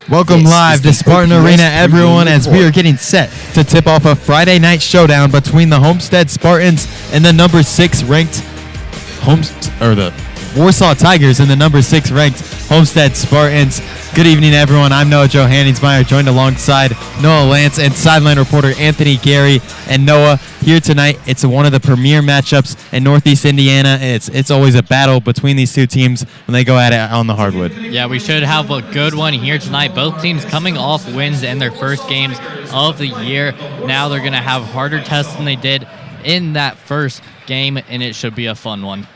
Welcome live to Spartan Arena, everyone, as we are getting set to tip off a Friday night showdown between the Homestead Spartans and the number 6 ranked the Warsaw Tigers and the number 6 ranked Homestead Spartans. Good evening, everyone. I'm Noah Johanningsmeier, joined alongside Noah Lance and sideline reporter Anthony Gery. And Noah, here tonight, it's one of the premier matchups in Northeast Indiana. It's always a battle between these two teams when they go at it on the hardwood. Yeah, we should have a good one here tonight. Both teams coming off wins in their first games of the year. Now they're going to have harder tests than they did in that first game, and it should be a fun one.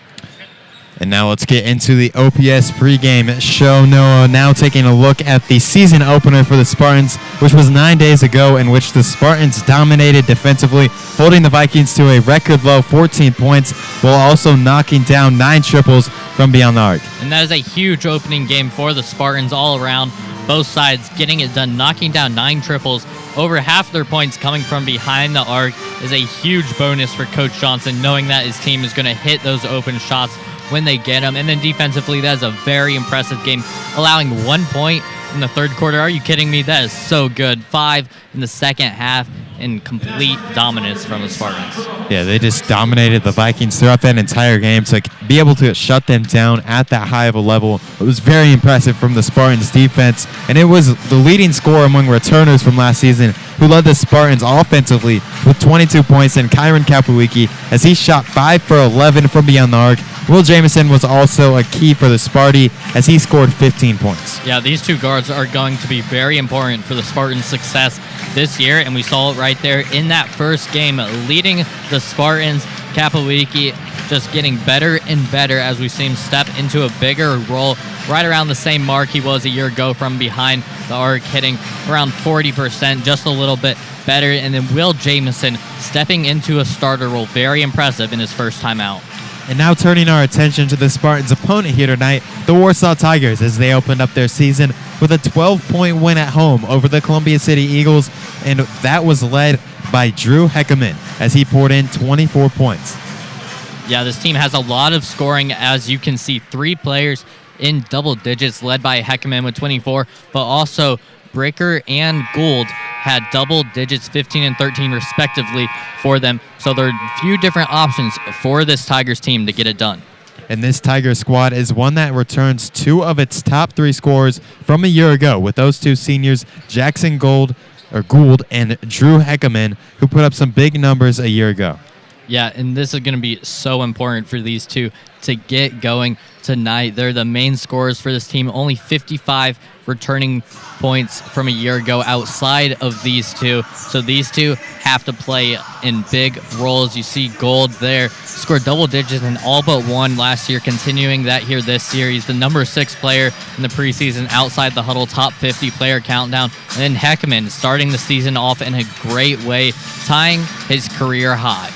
And now let's get into the OPS pregame show. Noah, now taking a look at the season opener for the Spartans, which was 9 days ago, in which the Spartans dominated defensively, holding the Vikings to a record low 14 points, while also knocking down 9 triples from beyond the arc. And that is a huge opening game for the Spartans all around. Both sides getting it done, knocking down 9 triples. Over half their points coming from behind the arc is a huge bonus for Coach Johnson, knowing that his team is going to hit those open shots when they get them. And then defensively, that is a very impressive game, allowing 1 point in the third quarter. Are you kidding me? That is so good. 5 in the second half in complete dominance from the Spartans. Yeah, they just dominated the Vikings throughout that entire game. To be able to shut them down at that high of a level, it was very impressive from the Spartans defense. And it was the leading scorer among returners from last season who led the Spartans offensively with 22 points, and Kyron Kapowicki, as he shot 5 for 11 from beyond the arc. Will Jamison was also a key for the Sparty as he scored 15 points. Yeah, these two guards are going to be very important for the Spartans' success this year, and we saw it right there in that first game, leading the Spartans. Kapowicki just getting better and better as we see him step into a bigger role, right around the same mark he was a year ago from behind the arc, hitting around 40%, just a little bit better. And then Will Jamison stepping into a starter role, very impressive in his first time out. And now turning our attention to the Spartans' opponent here tonight, the Warsaw Tigers, as they opened up their season with a 12-point win at home over the Columbia City Eagles, and that was led by Drew Heckerman as he poured in 24 points. Yeah, this team has a lot of scoring. As you can see, 3 players in double digits, led by Heckerman with 24, but also Bricker and Gould had double digits, 15 and 13 respectively for them. So there are a few different options for this Tigers team to get it done. And this Tiger squad is one that returns 2 of its top 3 scorers from a year ago, with those 2 seniors, Jackson Gould and Drew Heckerman, who put up some big numbers a year ago. Yeah, and this is going to be so important for these two to get going tonight. They're the main scorers for this team, only 55 returning points from a year ago outside of these two. So these two have to play in big roles. You see Gould there, scored double digits in all but one last year, continuing that here this year. He's the number 6 player in the preseason outside the huddle, top 50 player countdown. And then Heckerman starting the season off in a great way, tying his career high.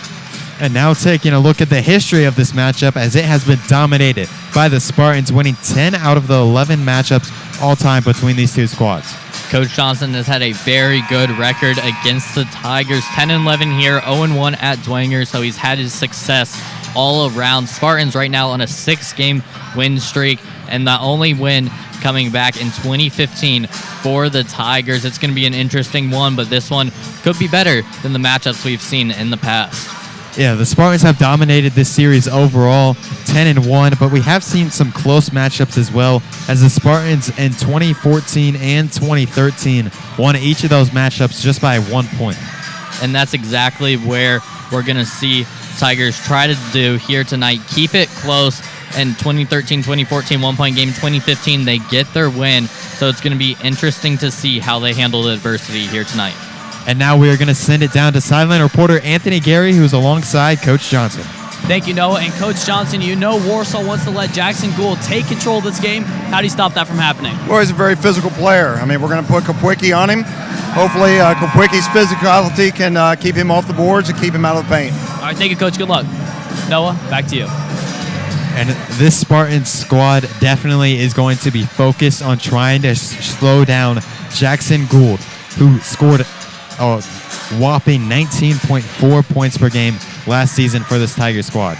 And now taking a look at the history of this matchup, as it has been dominated by the Spartans, winning 10 out of the 11 matchups all time between these two squads. Coach Johnson has had a very good record against the Tigers, 10-11 here, 0-1 at Dwenger, so he's had his success all around. Spartans right now on a 6-game win streak, and the only win coming back in 2015 for the Tigers. It's going to be an interesting one, but this one could be better than the matchups we've seen in the past. Yeah, the Spartans have dominated this series overall, 10-1, but we have seen some close matchups as well, as the Spartans in 2014 and 2013 won each of those matchups just by 1 point. And that's exactly where we're going to see Tigers try to do here tonight. Keep it close. In 2013, 2014, 1-point game. 2015, they get their win. So it's going to be interesting to see how they handle the adversity here tonight. And now we are going to send it down to sideline reporter Anthony Gery, who's alongside Coach Johnson. Thank you, Noah. And Coach Johnson, you know Warsaw wants to let Jackson Gould take control of this game. How do you stop that from happening? Well, he's a very physical player. I mean, we're going to put Kapowicki on him. Hopefully, Kapowicki's physicality can keep him off the boards and keep him out of the paint. All right, thank you, Coach. Good luck. Noah, back to you. And this Spartan squad definitely is going to be focused on trying to slow down Jackson Gould, who scored a whopping 19.4 points per game last season for this Tiger squad.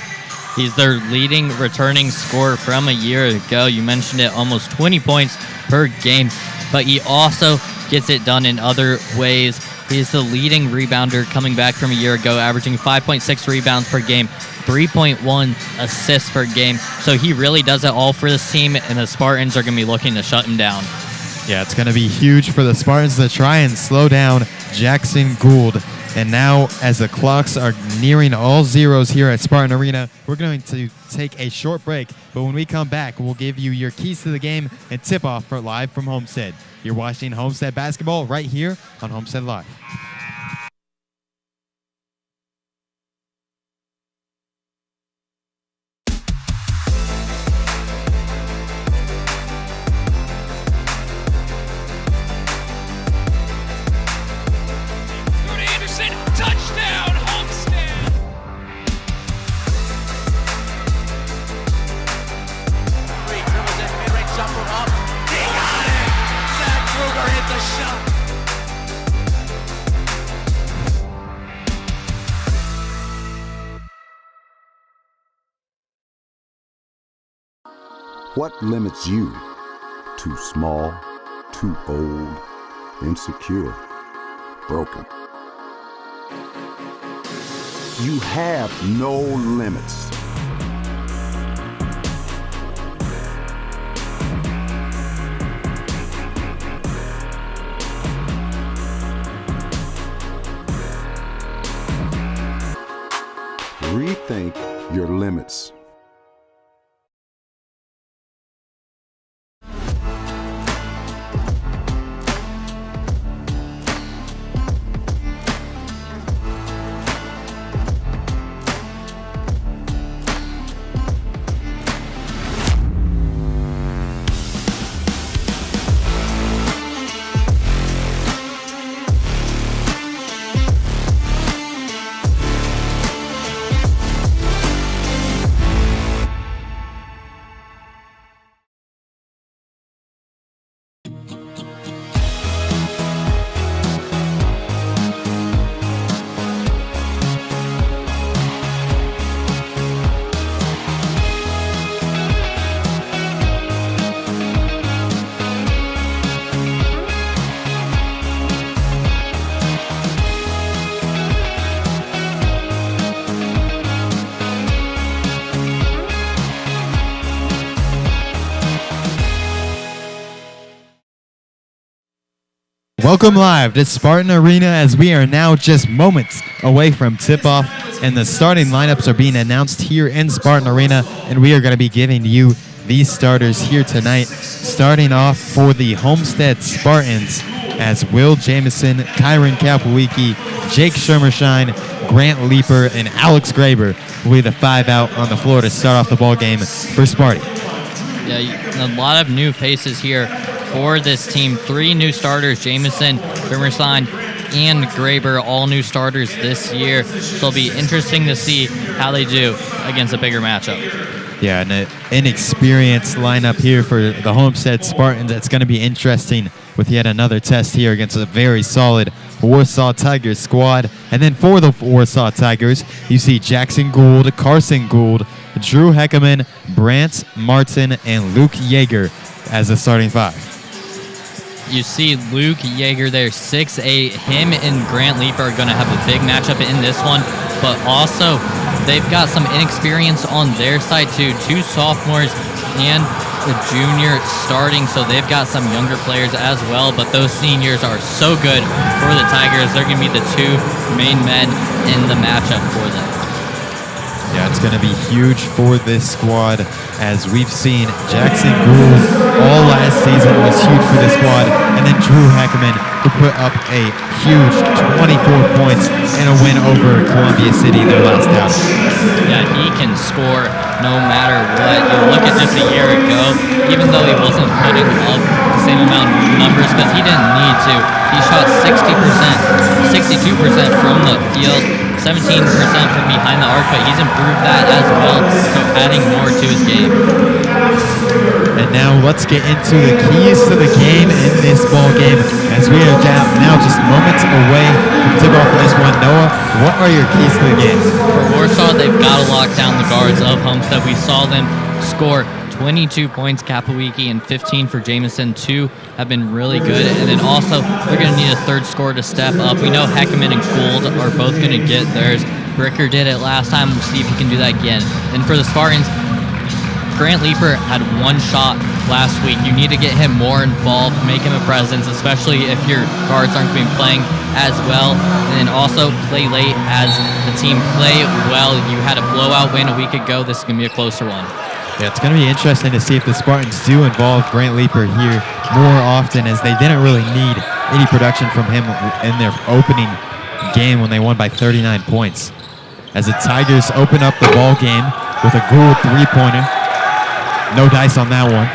He's their leading returning scorer from a year ago. You mentioned it, almost 20 points per game but he also gets it done in other ways. He's the leading rebounder coming back from a year ago, averaging 5.6 rebounds per game, 3.1 assists per game. So he really does it all for this team, and the Spartans are going to be looking to shut him down. Yeah, it's going to be huge for the Spartans to try and slow down Jackson Gould. And now, as the clocks are nearing all zeros here at Spartan Arena, we're going to take a short break. But when we come back, we'll give you your keys to the game and tip-off for live from Homestead. You're watching Homestead Basketball right here on Homestead Live. What limits you? Too small, too old, insecure, broken. You have no limits. Rethink your limits. Welcome live to Spartan Arena as we are now just moments away from tip-off, and the starting lineups are being announced here in Spartan Arena, and we are going to be giving you these starters here tonight. Starting off for the Homestead Spartans as Will Jamison, Kyron Kapowicki, Jake Schermershine, Grant Leeper, and Alex Graber will be the 5 out on the floor to start off the ball game for Sparty. Yeah, a lot of new faces here for this team. 3 new starters, Jamison, Schermershine, and Graber, all new starters this year. So it'll be interesting to see how they do against a bigger matchup. Yeah, an inexperienced lineup here for the Homestead Spartans. It's going to be interesting with yet another test here against a very solid Warsaw Tigers squad. And then for the Warsaw Tigers, you see Jackson Gould, Carson Gould, Drew Heckerman, Brant Martin, and Luke Yeager as the starting 5. You see Luke Yeager there, 6'8". Him and Grant Leeper are going to have a big matchup in this one, but also they've got some inexperience on their side too. 2 sophomores and a junior starting, so they've got some younger players as well, but those seniors are so good for the Tigers. They're going to be the 2 main men in the matchup for them. Yeah, it's going to be huge for this squad. As we've seen, Jackson Gould all last season was huge for this squad, and then Drew Heckerman who put up a huge 24 points and a win over Columbia City their last outing. Yeah, he can score no matter what. You look at just a year ago, even though he wasn't putting up the same amount of numbers because he didn't need to. He shot 60%, 62% from the field, 17% from behind the arc, but he's improved that as well, so adding more to his game. And now let's get into the keys to the game in this ball game as we are now just moments away from tip-off for this one. Noah, what are your keys to the game? For Warsaw, they've got to lock down the guards of Homestead. We saw them score 22 points, Kapowicki, and 15 for Jamison. 2 have been really good. And then also, they're going to need a third scorer to step up. We know Heckman and Gould are both going to get theirs. Bricker did it last time. We'll see if he can do that again. And for the Spartans, Grant Leeper had 1 shot last week. You need to get him more involved, make him a presence, especially if your guards aren't going to be playing as well. And then also play late as the team play well. You had a blowout win a week ago. This is going to be a closer one. Yeah, it's going to be interesting to see if the Spartans do involve Grant Leeper here more often, as they didn't really need any production from him in their opening game when they won by 39 points. As the Tigers open up the ball game with a Gould 3-pointer. No dice on that one.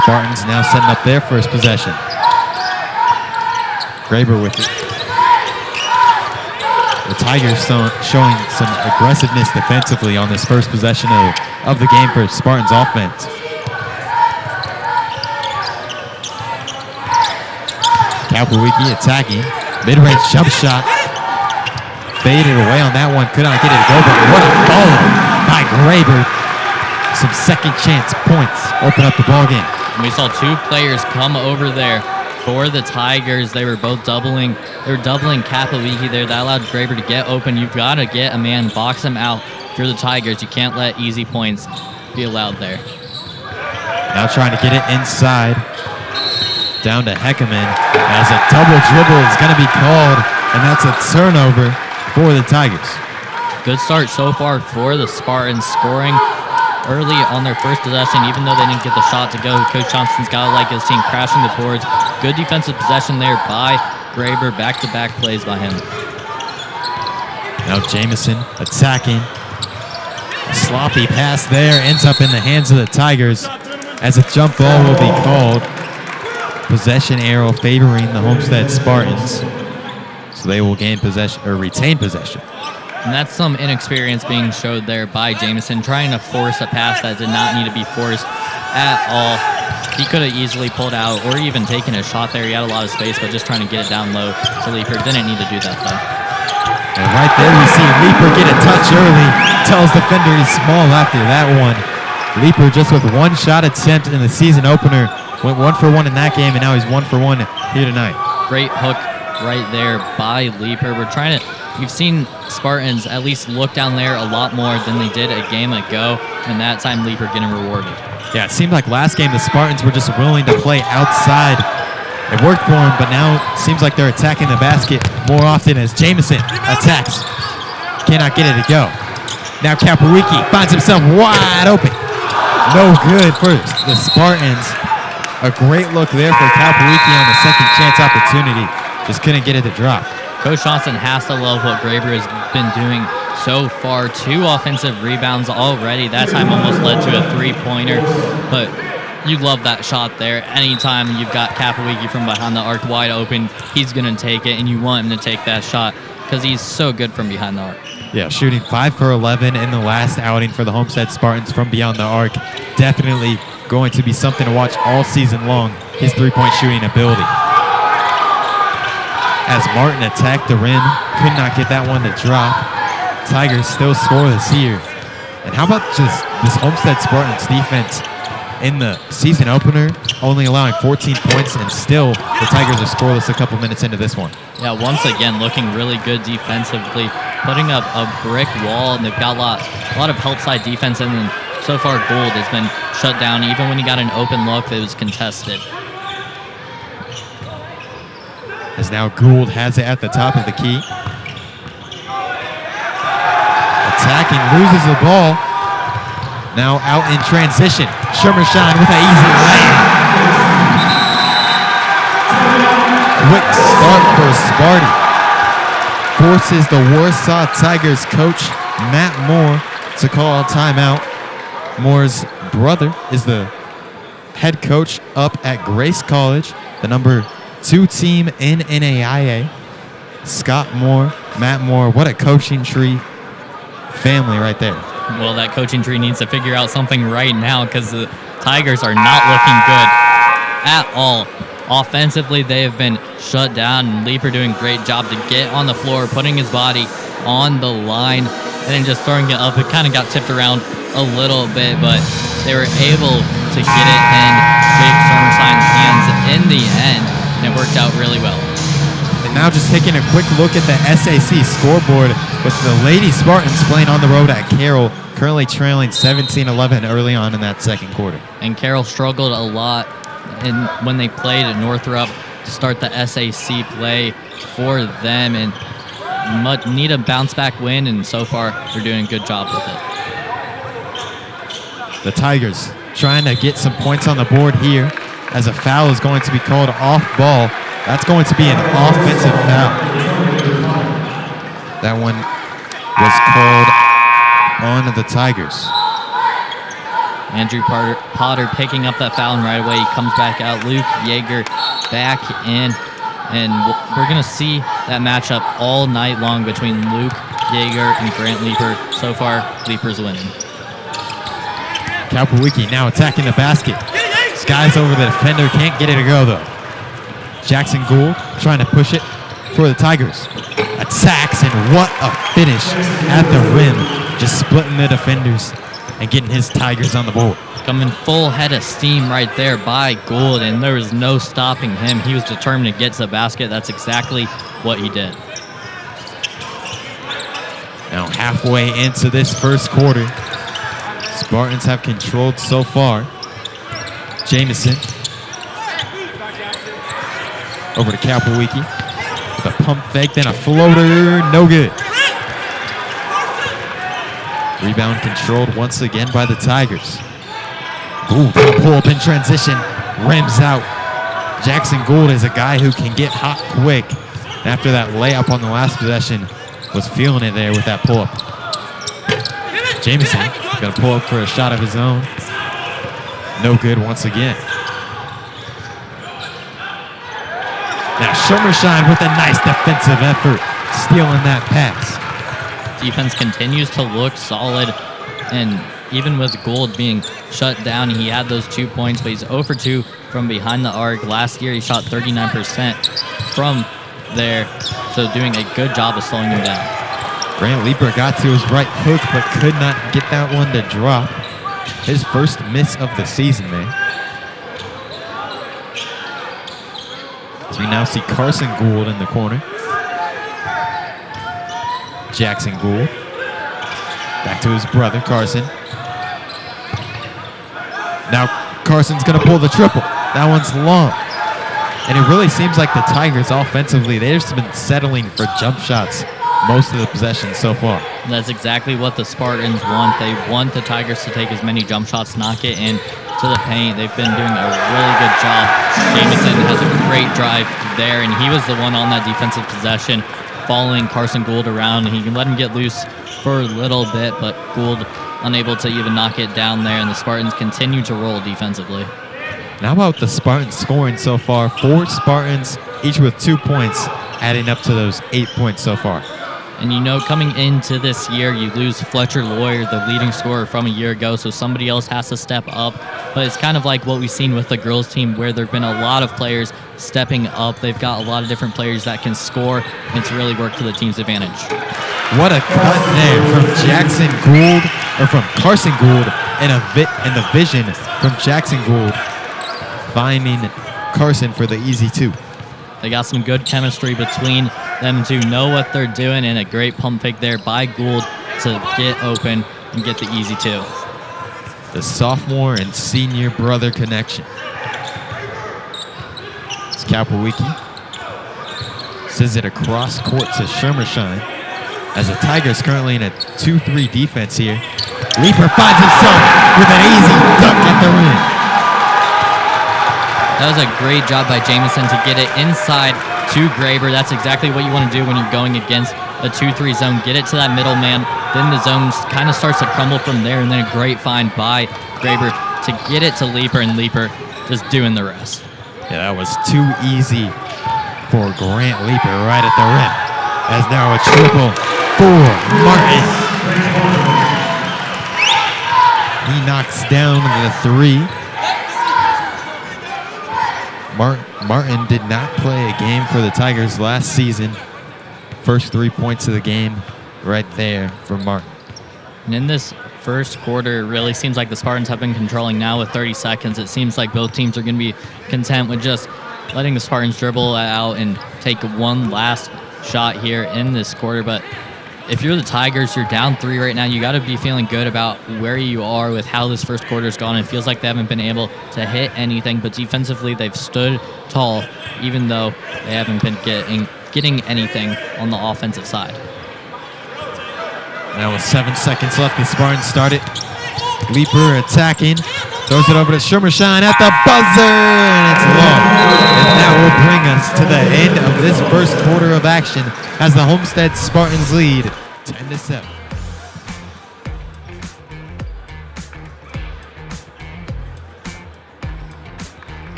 Spartans now setting up their first possession. Graber with it. The Tigers showing some aggressiveness defensively on this first possession of the game for Spartans offense. Kapowicki attacking. Mid-range jump shot. Faded away on that one. Could not get it to go, but what a follow by Graber. Some second chance points open up the ball game. And we saw 2 players come over there for the Tigers. They were both doubling. They were doubling Kapowicki there. That allowed Graber to get open. You've got to get a man, box him out. If you're the Tigers, you can't let easy points be allowed there. Now trying to get it inside. Down to Heckman as a double dribble is going to be called, and that's a turnover for the Tigers. Good start so far for the Spartans, scoring early on their first possession, even though they didn't get the shot to go. Coach Johnson's got to like his team crashing the boards. Good defensive possession there by Graber. Back-to-back plays by him. Now Jamison attacking. A sloppy pass there ends up in the hands of the Tigers as a jump ball will be called. Possession arrow favoring the Homestead Spartans. So they will gain possession or retain possession. And that's some inexperience being showed there by Jamison, trying to force a pass that did not need to be forced at all. He could have easily pulled out or even taken a shot there. He had a lot of space, but just trying to get it down low to Leeper. Didn't need to do that, though. And right there we see Leeper get a touch early. Tells defender he's small after that one. Leeper just with 1 shot attempt in the season opener. Went 1 for 1 in that game, and now he's 1 for 1 here tonight. Great hook right there by Leeper. We've seen Spartans at least look down there a lot more than they did a game ago, and that time Leeper getting rewarded. Yeah, it seemed like last game the Spartans were just willing to play outside. It worked for them, but now it seems like they're attacking the basket more often as Jamison attacks. Cannot get it to go. Now Kapowicki finds himself wide open. No good for the Spartans. A great look there for Kapowicki on the second chance opportunity. Just couldn't get it to drop. Coach Johnson has to love what Graber has been doing so far. 2 offensive rebounds already. That time almost led to a 3-pointer. But you love that shot there. Anytime you've got Kapowicki from behind the arc wide open, he's going to take it, and you want him to take that shot because he's so good from behind the arc. Yeah, shooting 5 for 11 in the last outing for the Homestead Spartans from beyond the arc. Definitely going to be something to watch all season long, his 3-point shooting ability. As Martin attacked the rim, could not get that one to drop. Tigers still scoreless here. And how about just this Homestead Spartans defense in the season opener, only allowing 14 points, and still the Tigers are scoreless a couple minutes into this one. Yeah, once again, looking really good defensively, putting up a brick wall, and they've got a lot of help side defense, and then so far Gould has been shut down. Even when he got an open look, it was contested. As now Gould has it at the top of the key. Attacking, loses the ball. Now out in transition. Shermershine with an easy layup. Quick start for Sparty. Forces the Warsaw Tigers coach, Matt Moore, to call a timeout. Moore's brother is the head coach up at Grace College, the number 2 team in NAIA. Scott Moore, Matt Moore, what a coaching tree family right there. Well, that coaching tree needs to figure out something right now because the Tigers are not looking good at all. Offensively, they have been shut down, and Leeper doing a great job to get on the floor, putting his body on the line. and then just throwing it up. It kind of got tipped around a little bit, but they were able to get it in Jake Somersine's hands in the end, and it worked out really well. And now just taking a quick look at the SAC scoreboard with the Lady Spartans playing on the road at Carroll, currently trailing 17-11 early on in that second quarter. And Carroll struggled a lot when they played at Northrop to start the SAC play for them, and need a bounce back win, and so far they're doing a good job with it. The Tigers trying to get some points on the board here as a foul is going to be called off ball. That's going to be an offensive foul. That one was called on the Tigers. Andrew Potter picking up that foul, and right away he comes back out. Luke Yeager back in, and we're going to see that matchup all night long between Luke Yeager and Grant Leeper. So far, Leeper's winning. Kapowicki now attacking the basket. Skies over the defender, can't get it to go though. Jackson Gould trying to push it for the Tigers. Attacks, and what a finish at the rim. Just splitting the defenders and getting his Tigers on the board. Coming full head of steam right there by Gould, and there was no stopping him. He was determined to get to the basket. That's exactly what he did. Now halfway into this first quarter, Spartans have controlled so far. Jamison over to Kapowicki with a pump fake, then a floater, no good. Rebound controlled once again by the Tigers. Gould pull up in transition, rims out. Jackson Gould is a guy who can get hot quick. After that layup on the last possession, was feeling it there with that pull-up. Jamison gonna pull up for a shot of his own. No good once again. Now Schermershine with a nice defensive effort, stealing that pass. Defense continues to look solid, and even with Gould being shut down, he had those 2 points, but he's 0 for 2 from behind the arc. Last year, he shot 39% from there, so doing a good job of slowing him down. Grant Leeper got to his right hook, but could not get that one to drop. His first miss of the season there. As we now see Carson Gould in the corner. Jackson Gould. Back to his brother, Carson. Now Carson's going to pull the triple. That one's long. And it really seems like the Tigers offensively, they've just been settling for jump shots most of the possessions so far. That's exactly what the Spartans want. They want the Tigers to take as many jump shots, knock it in to the paint. They've been doing a really good job. Jamison has a great drive there, and he was the one on that defensive possession, following Carson Gould around. He can let him get loose for a little bit, but Gould unable to even knock it down there, and the Spartans continue to roll defensively. Now about the Spartans scoring so far. 4 Spartans, each with 2 points, adding up to those 8 points so far. And you know, coming into this year, you lose Fletcher Lawyer, the leading scorer from a year ago, so somebody else has to step up. But it's kind of like what we've seen with the girls team, where there have been a lot of players stepping up. They've got a lot of different players that can score, and it's really worked to the team's advantage. What a cut there from Jackson Gould, or from Carson Gould, and the vision from Jackson Gould, finding Carson for the easy 2. They got some good chemistry between them two, know what they're doing, and a great pump fake there by Gould to get open and get the easy 2. The sophomore and senior brother connection. It's Kapowicki. Sends it across court to Schermershine. As the Tigers currently in a 2-3 defense here. Leeper finds himself with an easy dunk at the rim. That was a great job by Jamison to get it inside to Graber. That's exactly what you want to do when you're going against a 2-3 zone. Get it to that middle man. Then the zone kind of starts to crumble from there, and then a great find by Graber to get it to Leeper, and Leeper just doing the rest. Yeah, that was too easy for Grant Leeper right at the rim. As now a triple for Martin. He knocks down the 3. Martin did not play a game for the Tigers last season. First 3 points of the game right there for Martin. And in this first quarter, it really seems like the Spartans have been controlling now with 30 seconds. It seems like both teams are going to be content with just letting the Spartans dribble out and take one last shot here in this quarter. But if you're the Tigers, you're down 3 right now. You got to be feeling good about where you are with how this first quarter's gone. It feels like they haven't been able to hit anything, but defensively they've stood tall, even though they haven't been getting anything on the offensive side. Now with 7 seconds left, the Spartans started. Leaper attacking. Throws it over to Shimmershine at the buzzer, and it's long. And that will bring us to the end of this first quarter of action as the Homestead Spartans lead 10-7.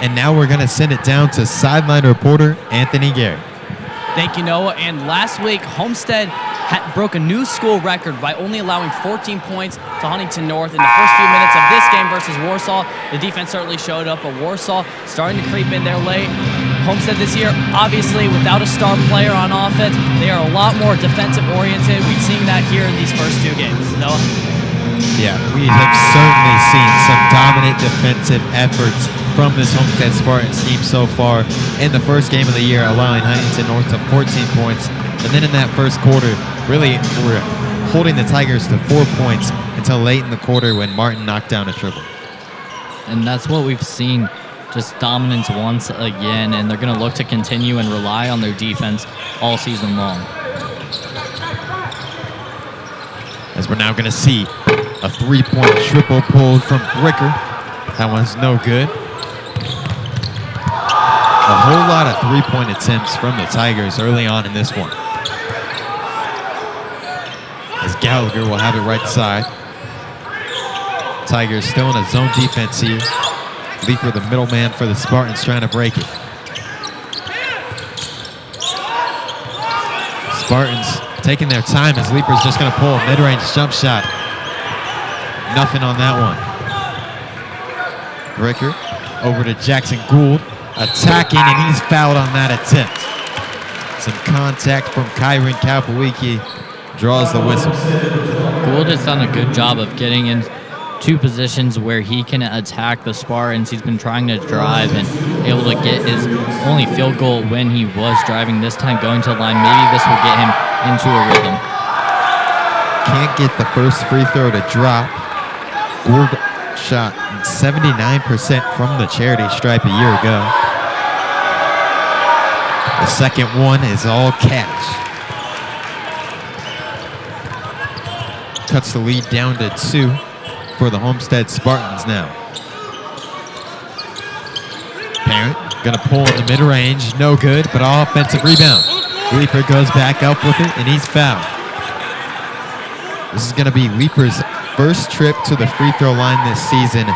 And now we're going to send it down to sideline reporter Anthony Gery. Thank you, Noah. And last week, Homestead broke a new school record by only allowing 14 points to Huntington North in the first few minutes of this game versus Warsaw. The defense certainly showed up, but Warsaw starting to creep in there late. Homestead this year, obviously, without a star player on offense, they are a lot more defensive-oriented. We've seen that here in these first 2 games. Noah? Yeah, we have certainly seen some dominant defensive efforts from this Homestead Spartans team so far in the first game of the year, allowing Huntington North to 14 points. And then in that first quarter, really we're holding the Tigers to 4 points until late in the quarter when Martin knocked down a triple. And that's what we've seen, just dominance once again, and they're going to look to continue and rely on their defense all season long. As we're now going to see a 3-point triple pulled from Bricker. That one's no good. A whole lot of 3-point attempts from the Tigers early on in this one. As Gallagher will have it right side. Tigers still in a zone defense here. Leaper, the middleman for the Spartans, trying to break it. Spartans taking their time as Leaper's just going to pull a mid-range jump shot. Nothing on that one. Bricker over to Jackson Gould, attacking, and he's fouled on that attempt. Some contact from Kyron Kapowicki draws the whistle. Gould has done a good job of getting in 2 positions where he can attack the Spartans. He's been trying to drive and able to get his only field goal when he was driving. This time going to the line, maybe this will get him into a rhythm. Can't get the first free throw to drop. Gould shot 79% from the charity stripe a year ago. The second one is all catch. Cuts the lead down to 2 for the Homestead Spartans now. Parent gonna pull in the mid-range, no good, but offensive rebound. Leaper goes back up with it, and he's fouled. This is gonna be Leaper's first trip to the free throw line this season.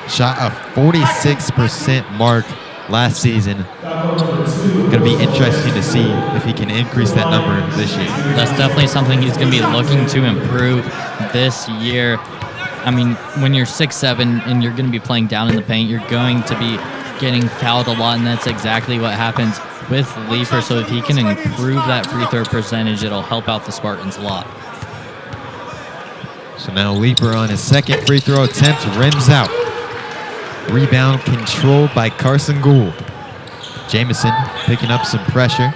Shot a 46% mark last season. Going to be interesting to see if he can increase that number this year. That's definitely something he's going to be looking to improve this year. I mean, when you're 6'7" and you're going to be playing down in the paint, you're going to be getting fouled a lot, and that's exactly what happens with Leaper. So if he can improve that free throw percentage, it'll help out the Spartans a lot. So now Leaper on his second free throw attempt, rims out. Rebound controlled by Carson Gould. Jamison picking up some pressure.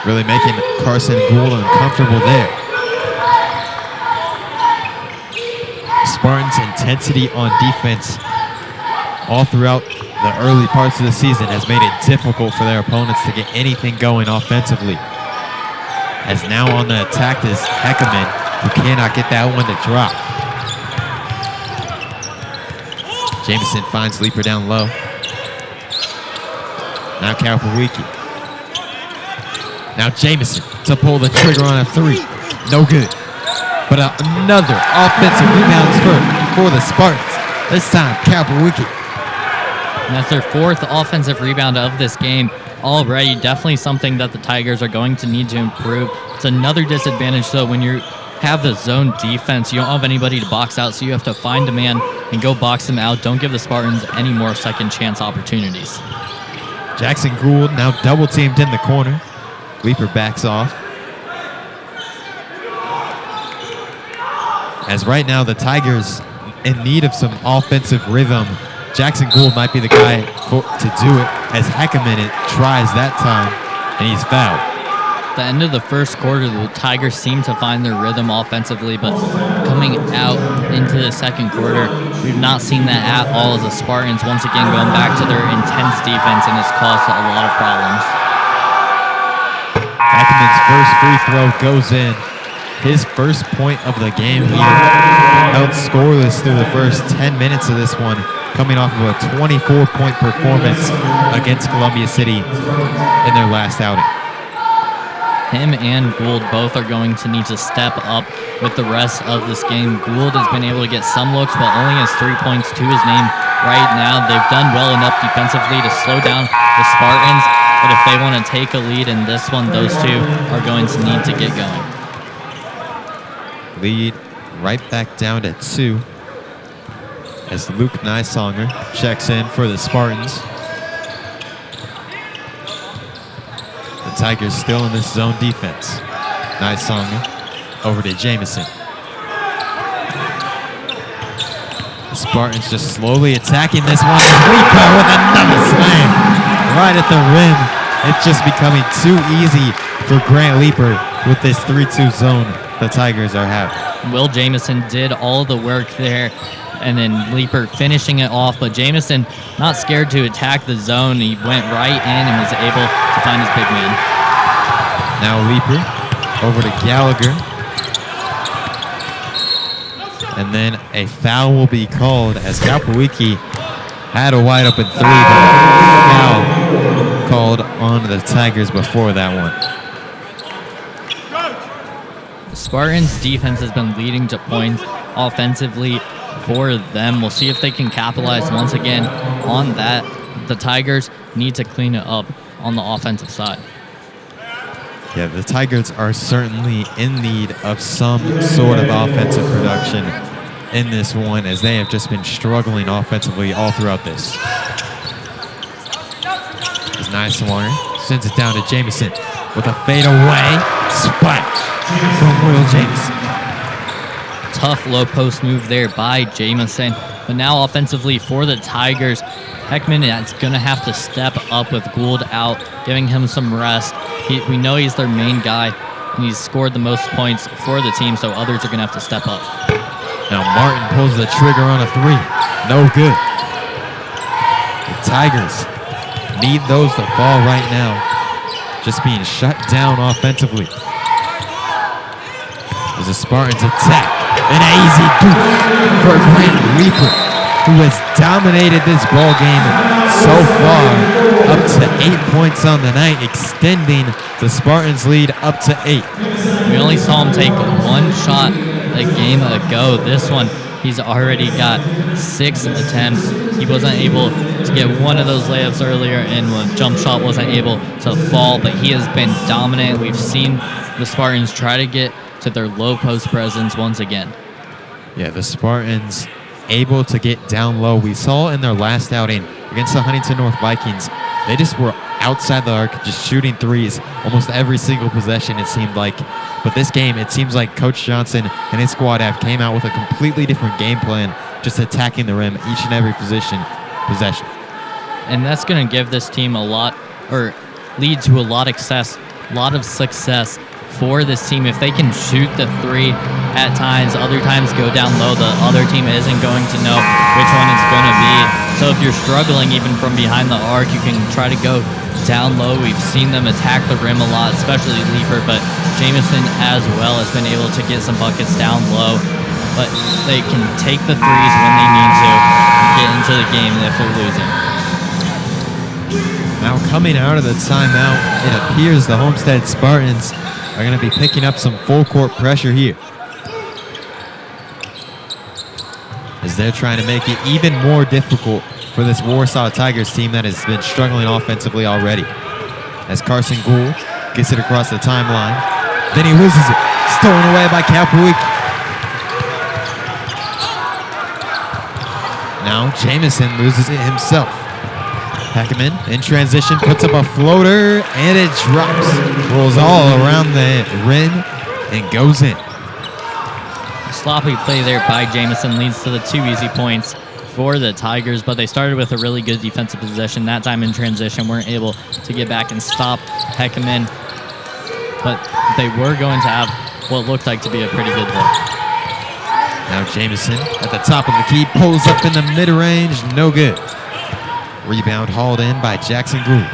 Really making Carson Gould uncomfortable there. Spartans' intensity on defense all throughout the early parts of the season has made it difficult for their opponents to get anything going offensively. As now on the attack is Heckerman, who cannot get that one to drop. Jamison finds Leaper down low. Now Kapowicki. Now Jamison to pull the trigger on a three. No good. But another offensive rebound for the Spartans. This time, Kapowicki. And that's their 4th offensive rebound of this game already. Definitely something that the Tigers are going to need to improve. It's another disadvantage, though, when you have the zone defense. You don't have anybody to box out, so you have to find a man and go box them out. Don't give the Spartans any more second chance opportunities. Jackson Gould now double teamed in the corner. Leaper backs off. As right now the Tigers in need of some offensive rhythm. Jackson Gould might be the guy to do it, as Heckerman tries that time, and he's fouled. At the end of the first quarter, the Tigers seem to find their rhythm offensively, but coming out into the second quarter, we've not seen that at all, as the Spartans once again going back to their intense defense, and it's caused a lot of problems. Heckerman's first free throw goes in. His first point of the game here. Held scoreless through the first 10 minutes of this one, coming off of a 24-point performance against Columbia City in their last outing. Him and Gould both are going to need to step up with the rest of this game. Gould has been able to get some looks, but only has 3 points to his name right now. They've done well enough defensively to slow down the Spartans, but if they want to take a lead in this one, those two are going to need to get going. Lead right back down to 2 as Luke Nysonger checks in for the Spartans. The Tigers still in this zone defense. Nysonger over to Jamison. The Spartans just slowly attacking this one. Rico with another slam right at the rim. It's just becoming too easy for Grant Leaper with this 3-2 zone the Tigers are having. Will Jamison did all the work there, and then Leaper finishing it off, but Jamison not scared to attack the zone. He went right in and was able to find his big man. Now Leaper over to Gallagher. And then a foul will be called as Kapowicki had a wide open 3, but foul called on the Tigers before that one. Spartans defense has been leading to points offensively for them. We'll see if they can capitalize once again on that. The Tigers need to clean it up on the offensive side. Yeah, the Tigers are certainly in need of some sort of offensive production in this one, as they have just been struggling offensively all throughout this. It's Nysonger sends it down to Jamison with a fadeaway splash from Will Jamison. Tough low post move there by Jamison. But now offensively for the Tigers, Heckman is going to have to step up with Gould out, giving him some rest. We know he's their main guy, and he's scored the most points for the team, so others are going to have to step up. Now Martin pulls the trigger on a 3. No good. The Tigers need those to fall right now. Just being shut down offensively. As the Spartans attack. An easy deuce for Grant Leaper, who has dominated this ball game so far, up to 8 points on the night, extending the Spartans' lead up to 8. We only saw him take one shot a game ago. This one, he's already got 6 attempts. He wasn't able to get one of those layups earlier, and the jump shot wasn't able to fall, but he has been dominant. We've seen the Spartans try to get to their low post presence once again. Yeah, the Spartans able to get down low. We saw in their last outing against the Huntington North Vikings, they just were outside the arc, just shooting threes almost every single possession, it seemed like. But this game, it seems like Coach Johnson and his squad have came out with a completely different game plan, just attacking the rim each and every possession. And that's going to give this team a lot, or lead to a lot of success for this team. If they can shoot the 3 at times, other times go down low, the other team isn't going to know which one it's going to be. So if you're struggling even from behind the arc, you can try to go down low. We've seen them attack the rim a lot, especially Leaper, but Jamison as well has been able to get some buckets down low. But they can take the threes when they need to and get into the game if they're losing. Now coming out of the timeout, it appears the Homestead Spartans are going to be picking up some full court pressure here, as they're trying to make it even more difficult for this Warsaw Tigers team that has been struggling offensively already. As Carson Gould gets it across the timeline, then he loses it. Stolen away by Kapuik. Now Jamison loses it himself. Heckerman in transition puts up a floater and it drops. Rolls all around the rim and goes in. Sloppy play there by Jamison leads to the 2 easy points for the Tigers, but they started with a really good defensive possession. That time in transition, weren't able to get back and stop Heckerman, but they were going to have what looked like to be a pretty good look. Now Jamison at the top of the key, pulls up in the mid-range, no good. Rebound hauled in by Jackson Gould.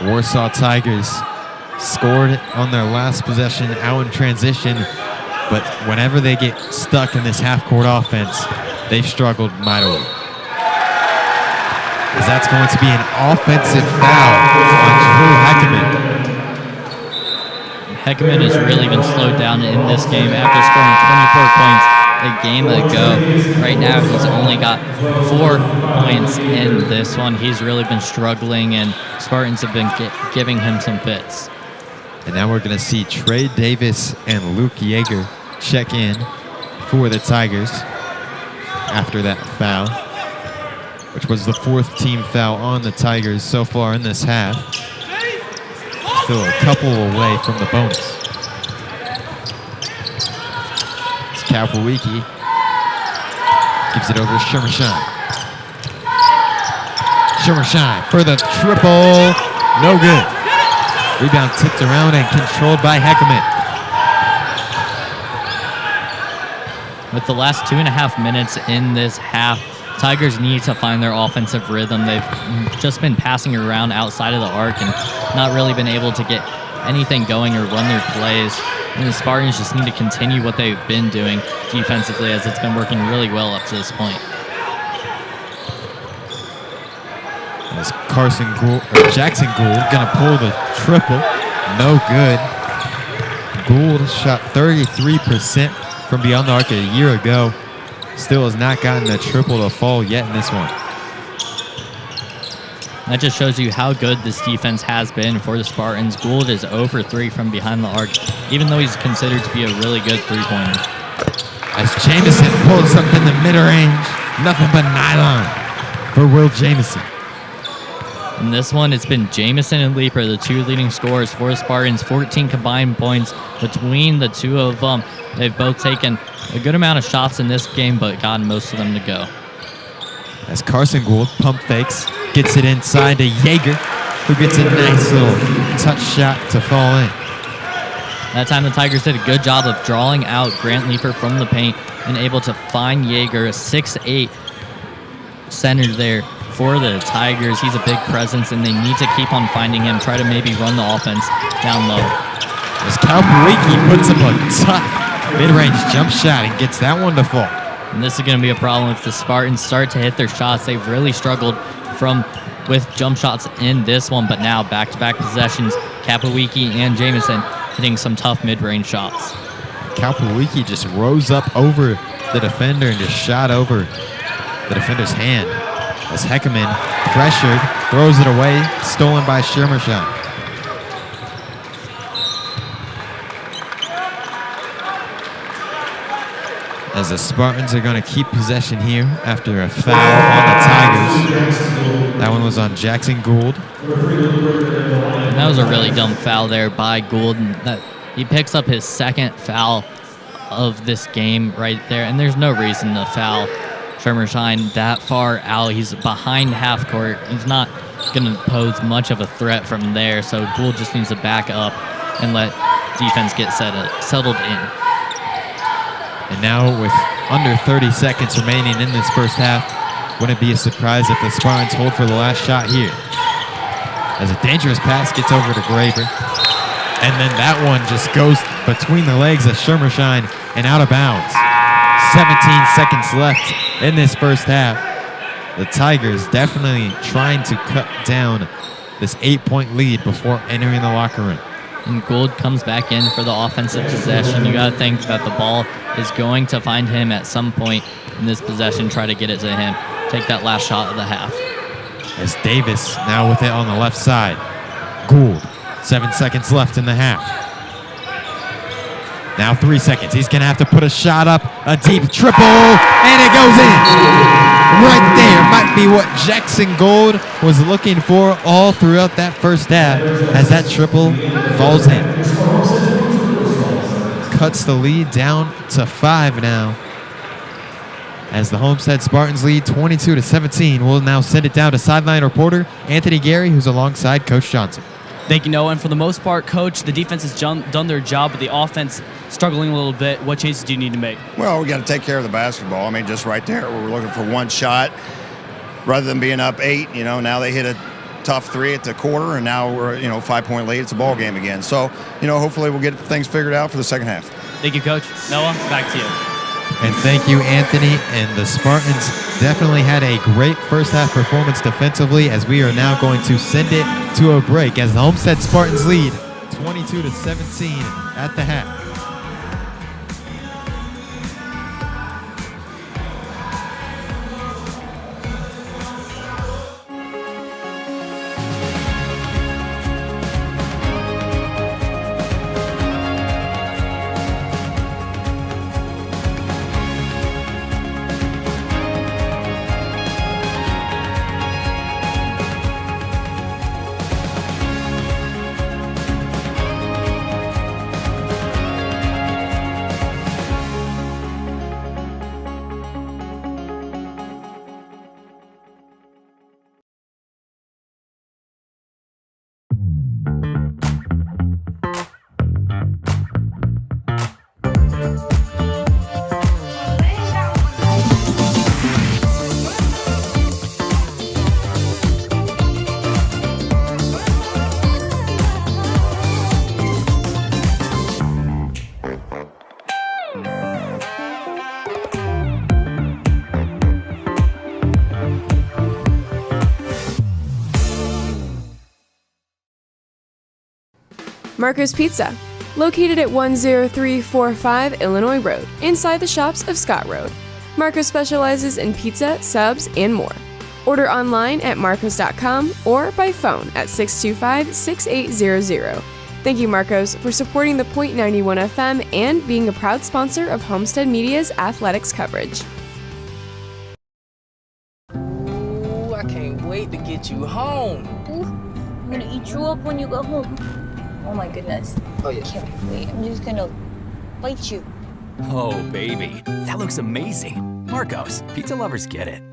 Warsaw Tigers scored on their last possession out in transition, but whenever they get stuck in this half-court offense, they've struggled mightily. As that's going to be an offensive foul on Drew Heckerman. Heckerman has really been slowed down in this game after scoring 24 points a game ago. Right now, he's only got 4 points in this one. He's really been struggling, and Spartans have been giving him some fits. And now we're going to see Trey Davis and Luke Yeager check in for the Tigers after that foul, which was the 4th team foul on the Tigers so far in this half. Still a couple away from the bonus. It's Kapowicki. Gives it over to Shermershine. Shermershine for the triple. No good. Rebound tipped around and controlled by Heckerman. With the last 2.5 minutes in this half, Tigers need to find their offensive rhythm. They've just been passing around outside of the arc and not really been able to get anything going or run their plays. And the Spartans just need to continue what they've been doing defensively, as it's been working really well up to this point. As Jackson Gould gonna pull the triple. No good. Gould shot 33% from beyond the arc a year ago. Still has not gotten the triple to fall yet in this one. That just shows you how good this defense has been for the Spartans. Gould is 0 for 3 from behind the arc, even though he's considered to be a really good three-pointer. As Jamison pulls up in the mid-range, nothing but nylon for Will Jamison. In this one, it's been Jamison and Leeper, the 2 leading scorers for the Spartans. 14 combined points between the 2 of them. They've both taken a good amount of shots in this game, but gotten most of them to go. As Carson Gould pump fakes, gets it inside to Yeager, who gets a nice little touch shot to fall in. That time the Tigers did a good job of drawing out Grant Leeper from the paint and able to find Yeager, a 6'8" center there for the Tigers. He's a big presence, and they need to keep on finding him, try to maybe run the offense down low. As Kapowicki puts up a tough mid-range jump shot and gets that one to fall. And this is going to be a problem if the Spartans start to hit their shots. They've really struggled with jump shots in this one, but now back-to-back possessions, Kapowicki and Jamison hitting some tough mid-range shots. Kapowicki just rose up over the defender and just shot over the defender's hand. As Heckerman, pressured, throws it away, stolen by Shermershine. As the Spartans are going to keep possession here after a foul on the Tigers. That one was on Jackson Gould. And that was a really dumb foul there by Gould. He picks up his 2nd foul of this game right there, and there's no reason to foul Shermershine that far out. He's behind half court. He's not going to pose much of a threat from there, so Gould just needs to back up and let defense get settled in. And now with under 30 seconds remaining in this first half, wouldn't it be a surprise if the Spartans hold for the last shot here? As a dangerous pass gets over to Graber. And then that one just goes between the legs of Shermershine and out of bounds. 17 seconds left in this first half. The Tigers definitely trying to cut down this 8-point lead before entering the locker room. And Gould comes back in for the offensive possession. You got to think that the ball is going to find him at some point in this possession, try to get it to him. Take that last shot of the half. As Davis now with it on the left side. Gould, 7 seconds left in the half. Now 3 seconds. He's going to have to put a shot up, a deep triple, and it goes in. Right there might be what Jackson Gould was looking for all throughout that first half as that triple falls in. Cuts the lead down to 5 now. As the Homestead Spartans lead 22-17, we'll now send it down to sideline reporter Anthony Gery, who's alongside Coach Johnson. Thank you, Noah. And for the most part, Coach, the defense has done their job, but the offense struggling a little bit. What changes do you need to make? Well, we got to take care of the basketball. I mean, just right there, we were looking for one shot rather than being up 8. You know, now they hit a tough 3 at the quarter, and now we're 5-point lead. It's a ball game again. So, hopefully we'll get things figured out for the second half. Thank you, Coach. Noah, back to you. And thank you, Anthony. And the Spartans definitely had a great first half performance defensively, as we are now going to send it to a break as the Homestead Spartans lead 22-17 at the half. Marco's Pizza, located at 10345 Illinois Road, inside the shops of Scott Road. Marco specializes in pizza, subs, and more. Order online at marcos.com or by phone at 625-6800. Thank you, Marcos, for supporting the Point 91 FM and being a proud sponsor of Homestead Media's athletics coverage. Ooh, I can't wait to get you home. Ooh, I'm gonna eat you up when you go home. Oh my goodness. Oh yeah. I can't wait. I'm just gonna bite you. Oh, baby. That looks amazing. Marcos, pizza lovers get it.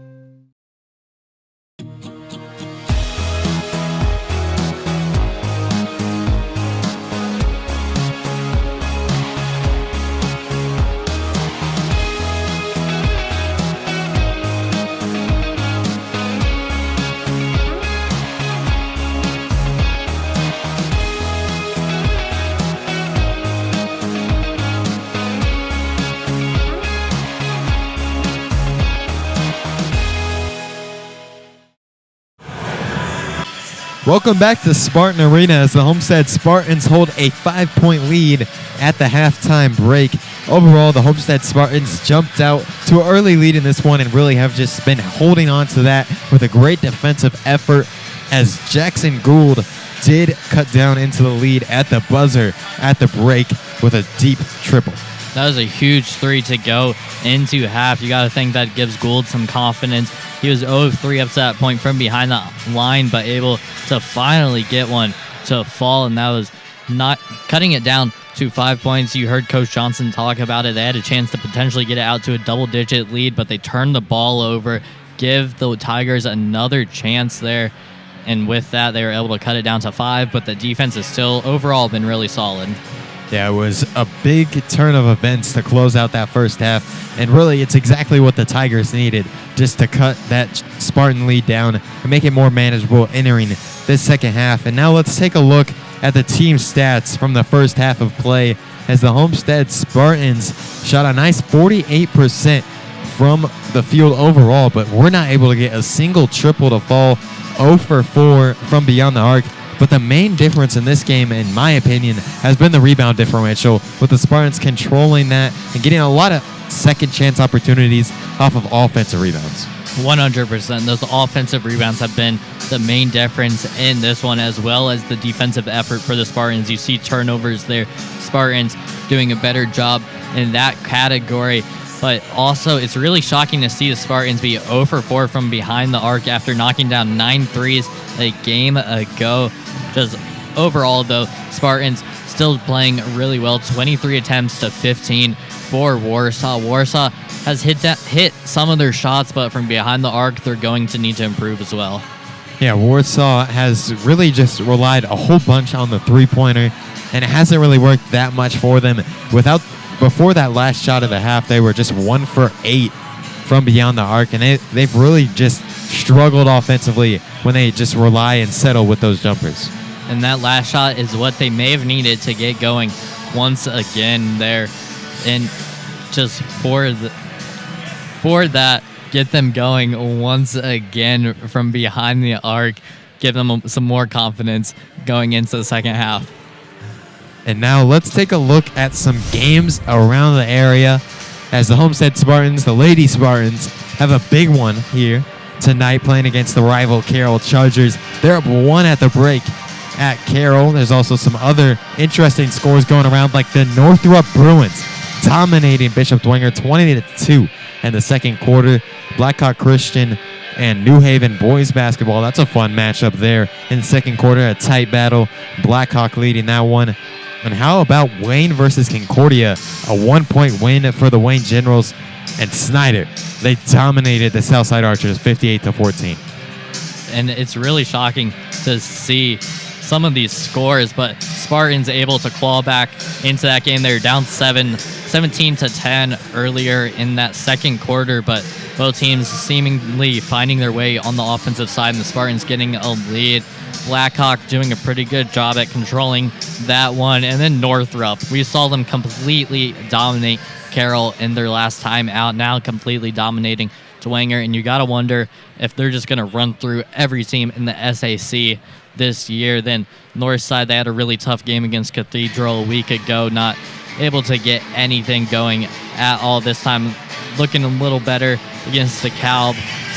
Welcome back to Spartan Arena as the Homestead Spartans hold a 5-point lead at the halftime break. Overall, the Homestead Spartans jumped out to an early lead in this one and really have just been holding on to that with a great defensive effort as Jackson Gould did cut down into the lead at the buzzer at the break with a deep triple. That was a huge 3 to go into half. You got to think that gives Gould some confidence. He was 0-3 up to that point from behind the line, but able to finally get one to fall, and that was not cutting it down to 5 points. You heard Coach Johnson talk about it. They had a chance to potentially get it out to a double-digit lead, but they turned the ball over, give the Tigers another chance there, and with that, they were able to cut it down to 5, but the defense has still overall been really solid. Yeah, it was a big turn of events to close out that first half, and really it's exactly what the Tigers needed, just to cut that Spartan lead down and make it more manageable entering this second half. And now let's take a look at the team stats from the first half of play as the Homestead Spartans shot a nice 48% from the field overall, but we're not able to get a single triple to fall. 0 for 4 from beyond the arc. But the main difference in this game, in my opinion, has been the rebound differential, with the Spartans controlling that and getting a lot of second chance opportunities off of offensive rebounds. 100%. Those offensive rebounds have been the main difference in this one, as well as the defensive effort for the Spartans. You see turnovers there. Spartans doing a better job in that category. But also, it's really shocking to see the Spartans be 0 for 4 from behind the arc after knocking down 9 threes a game ago. Just overall, though, Spartans still playing really well. 23 attempts to 15 for Warsaw. Warsaw has hit some of their shots, but from behind the arc, they're going to need to improve as well. Yeah, Warsaw has really just relied a whole bunch on the three-pointer, and it hasn't really worked that much for them. Before that last shot of the half, they were just 1 for 8 from beyond the arc, and they've really just struggled offensively when they just rely and settle with those jumpers. And that last shot is what they may have needed to get going once again there. And just for that, get them going once again from behind the arc, give them some more confidence going into the second half. And now let's take a look at some games around the area as the Homestead Spartans, the Lady Spartans, have a big one here tonight playing against the rival Carroll Chargers. They're up 1 at the break at Carroll. There's also some other interesting scores going around, like the Northrop Bruins dominating Bishop Dwenger 20-2 in the second quarter. Blackhawk Christian and New Haven boys basketball. That's a fun matchup there in the second quarter. A tight battle. Blackhawk leading that one. And how about Wayne versus Concordia? A 1-point win for the Wayne Generals. And Snyder, they dominated the Southside Archers 58-14. And it's really shocking to see some of these scores, but Spartans able to claw back into that game. They were down 17-10 earlier in that second quarter, but both teams seemingly finding their way on the offensive side, and the Spartans getting a lead. Blackhawk doing a pretty good job at controlling that one. And then Northrop, we saw them completely dominate Carroll in their last time out, now completely dominating Dwenger. And you got to wonder if they're just going to run through every team in the SAC this year. Then Northside, they had a really tough game against Cathedral a week ago, not able to get anything going at all this time. Looking a little better against the Calb.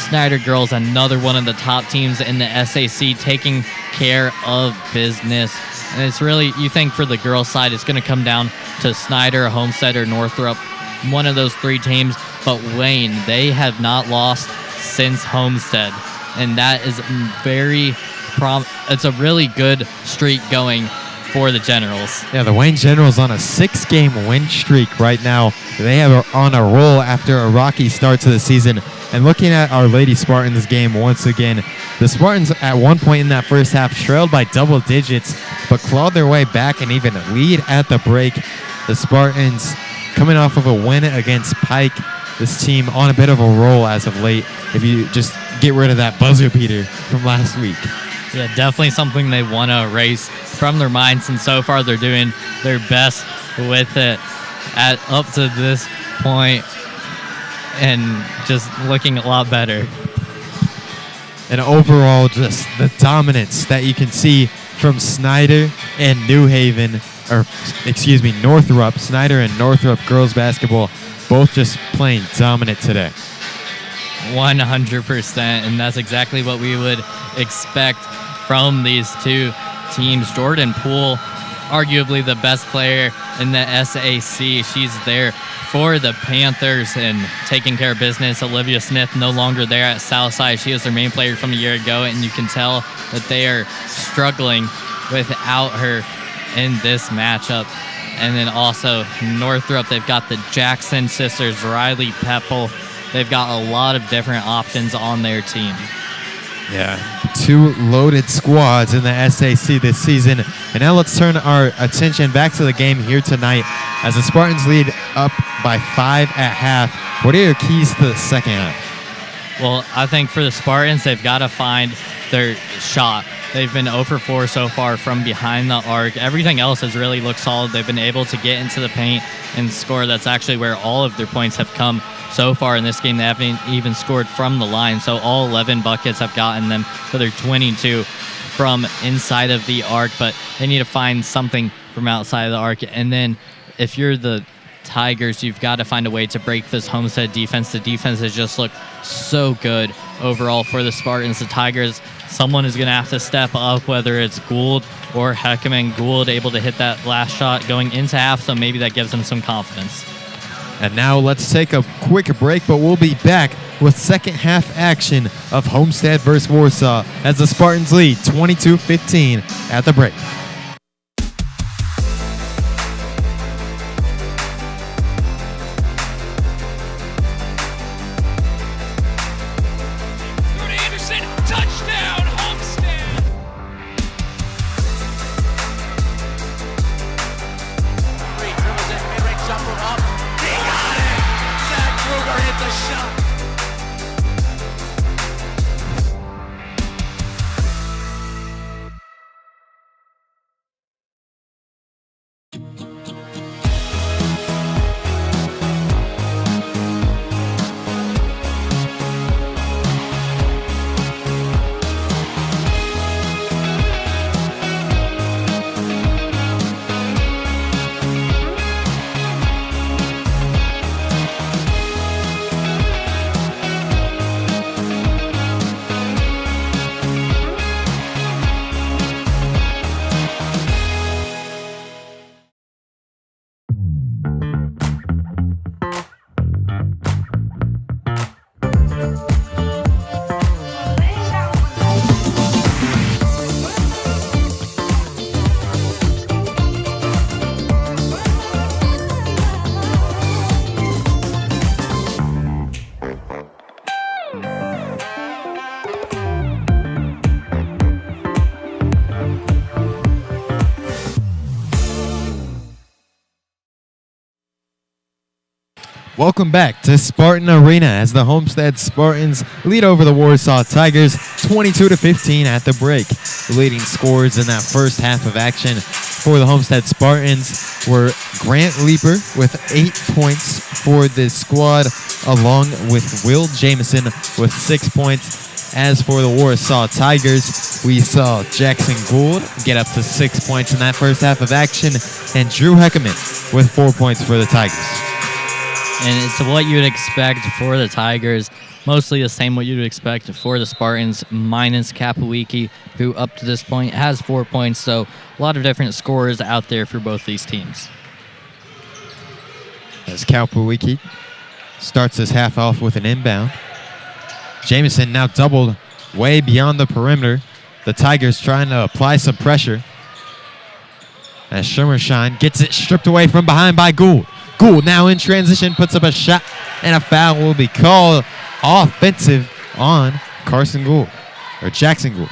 Snyder girls, another one of the top teams in the SAC, taking care of business. And it's really, you think for the girls' side, it's going to come down to Snyder, Homestead, or Northrop, one of those three teams. But Wayne, they have not lost since Homestead. And that is it's a really good streak going for the Generals. Yeah, the Wayne Generals on a 6-game win streak right now. They are on a roll after a rocky start to the season. And looking at our Lady Spartans game once again, the Spartans at one point in that first half trailed by double digits, but clawed their way back and even lead at the break. The Spartans coming off of a win against Pike. This team on a bit of a roll as of late, if you just get rid of that buzzer beater from last week. Yeah, definitely something they want to erase from their minds, and so far they're doing their best with it up to this point and just looking a lot better. And overall, just the dominance that you can see from Snyder and New Haven, Northrop. Snyder and Northrop girls basketball both just playing dominant today. 100%, and that's exactly what we would expect from these two teams. Jordan Poole, arguably the best player in the SAC. She's there for the Panthers and taking care of business. Olivia Smith no longer there at Southside. She was their main player from a year ago, and you can tell that they are struggling without her in this matchup. And then also Northrop, they've got the Jackson sisters, Riley Pepple. They've got a lot of different options on their team. Yeah, two loaded squads in the SAC this season. And now let's turn our attention back to the game here tonight as the Spartans lead up by 5 at half. What are your keys to the second half? Well, I think for the Spartans, they've got to find their shot. They've been 0 for 4 so far from behind the arc. Everything else has really looked solid. They've been able to get into the paint and score. That's actually where all of their points have come so far in this game. They haven't even scored from the line, so all 11 buckets have gotten them to their 22 from inside of the arc, but they need to find something from outside of the arc. And then if you're the Tigers, you've got to find a way to break this Homestead defense. The defense has just looked so good overall for the Spartans. The Tigers, someone is going to have to step up, whether it's Gould or Heckman. Gould able to hit that last shot going into half, so maybe that gives them some confidence. And now let's take a quick break, but we'll be back with second half action of Homestead versus Warsaw as the Spartans lead 22-15 at the break. Welcome back to Spartan Arena as the Homestead Spartans lead over the Warsaw Tigers 22-15 at the break. The leading scorers in that first half of action for the Homestead Spartans were Grant Leeper with 8 points for this squad, along with Will Jameson with 6 points. As for the Warsaw Tigers, we saw Jackson Gould get up to 6 points in that first half of action, and Drew Heckerman with 4 points for the Tigers. And it's what you'd expect for the Tigers. Mostly the same what you'd expect for the Spartans, minus Kapowicki, who up to this point has 4 points. So a lot of different scorers out there for both these teams. As Kapowicki starts this half off with an inbound. Jameson now doubled way beyond the perimeter. The Tigers trying to apply some pressure. As Schermershine gets it stripped away from behind by Gould. Gould now in transition, puts up a shot, and a foul will be called offensive on Carson Gould, or Jackson Gould.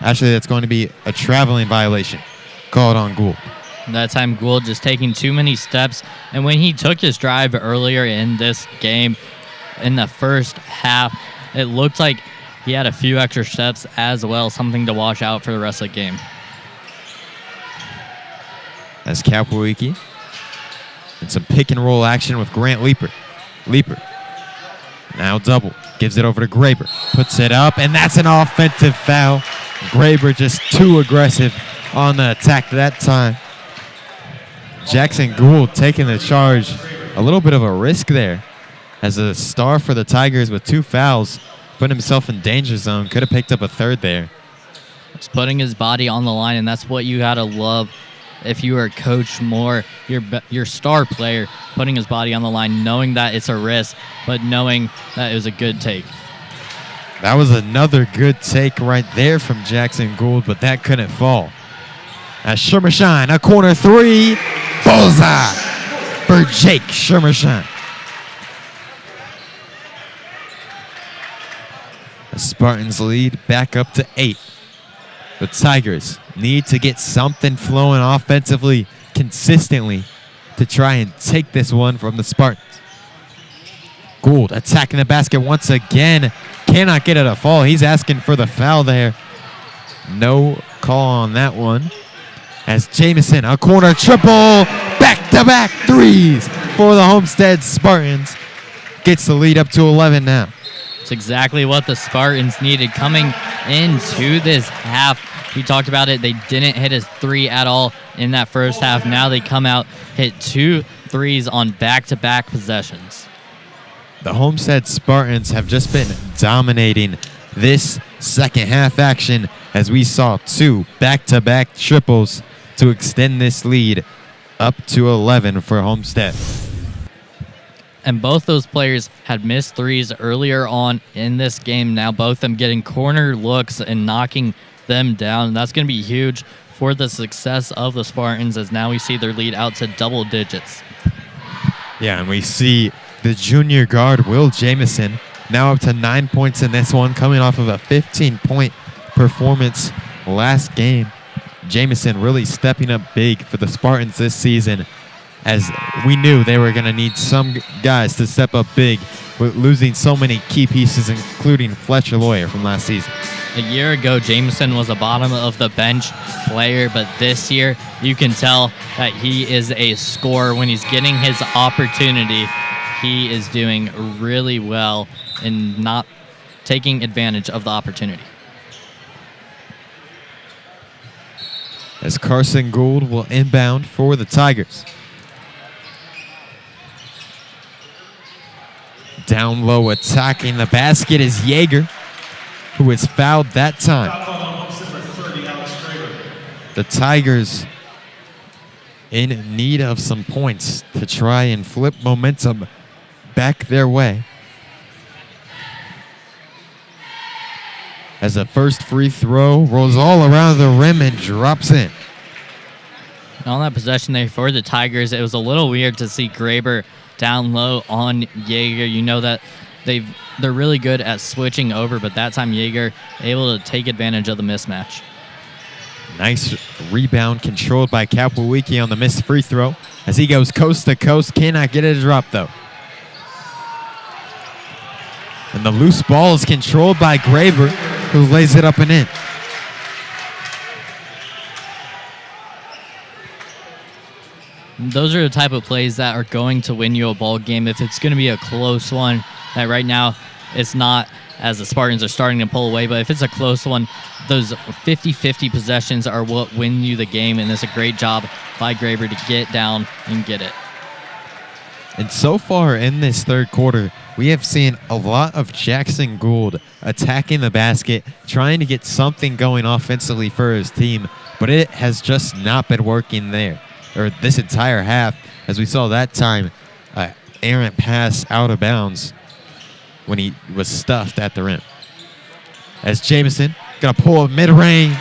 Actually, that's going to be a traveling violation called on Gould. That time, Gould just taking too many steps, and when he took his drive earlier in this game, in the first half, it looked like he had a few extra steps as well, something to watch out for the rest of the game. As Kapowicki. And some pick and roll action with Grant Leeper. Leeper now double. Gives it over to Graber. Puts it up, and that's an offensive foul. Graber just too aggressive on the attack that time. Jackson Gould taking the charge. A little bit of a risk there. As a star for the Tigers with 2 fouls. Putting himself in danger zone. Could have picked up a third there. He's putting his body on the line, and that's what you got to love. If you are Coach Moore, your star player, putting his body on the line, knowing that it's a risk, but knowing that it was a good take. That was another good take right there from Jackson Gould, but that couldn't fall. As Schermershine, a corner 3, bullseye for Jake Schermershine. The Spartans lead back up to 8. The Tigers need to get something flowing offensively consistently to try and take this one from the Spartans. Gould attacking the basket once again. Cannot get it a fall. He's asking for the foul there. No call on that one. As Jamison, a corner triple, back-to-back threes for the Homestead Spartans. Gets the lead up to 11 now. It's exactly what the Spartans needed coming into this half. We talked about it. They didn't hit a three at all in that first half. Now they come out, hit 2 threes on back-to-back possessions. The Homestead Spartans have just been dominating this second half action as we saw 2 back-to-back triples to extend this lead up to 11 for Homestead. And both those players had missed threes earlier on in this game. Now both of them getting corner looks and knocking them down. That's going to be huge for the success of the Spartans, as now we see their lead out to double digits. Yeah, and we see the junior guard, Will Jamison, now up to 9 points in this one, coming off of a 15-point performance last game. Jamison really stepping up big for the Spartans this season, as we knew they were going to need some guys to step up big with losing so many key pieces, including Fletcher Lawyer from last season. A year ago, Jameson was a bottom of the bench player, but this year you can tell that he is a scorer. When he's getting his opportunity, he is doing really well and not taking advantage of the opportunity. As Carson Gould will inbound for the Tigers. Down low, attacking the basket is Yeager, who is fouled that time. The Tigers in need of some points to try and flip momentum back their way. As the first free throw rolls all around the rim and drops in. On that possession there for the Tigers, it was a little weird to see Graber down low on Yeager. You know that they're really good at switching over, but that time Yeager able to take advantage of the mismatch. Nice rebound controlled by Kapowicki on the missed free throw as he goes coast to coast. Cannot get it to drop though. And the loose ball is controlled by Graber, who lays it up and in. Those are the type of plays that are going to win you a ball game. If it's going to be a close one, that right now it's not, as the Spartans are starting to pull away, but if it's a close one, those 50-50 possessions are what win you the game, and it's a great job by Graber to get down and get it. And so far in this third quarter, we have seen a lot of Jackson Gould attacking the basket, trying to get something going offensively for his team, but it has just not been working there, or this entire half, as we saw that time, errant pass out of bounds when he was stuffed at the rim. As Jamison gonna pull a mid-range,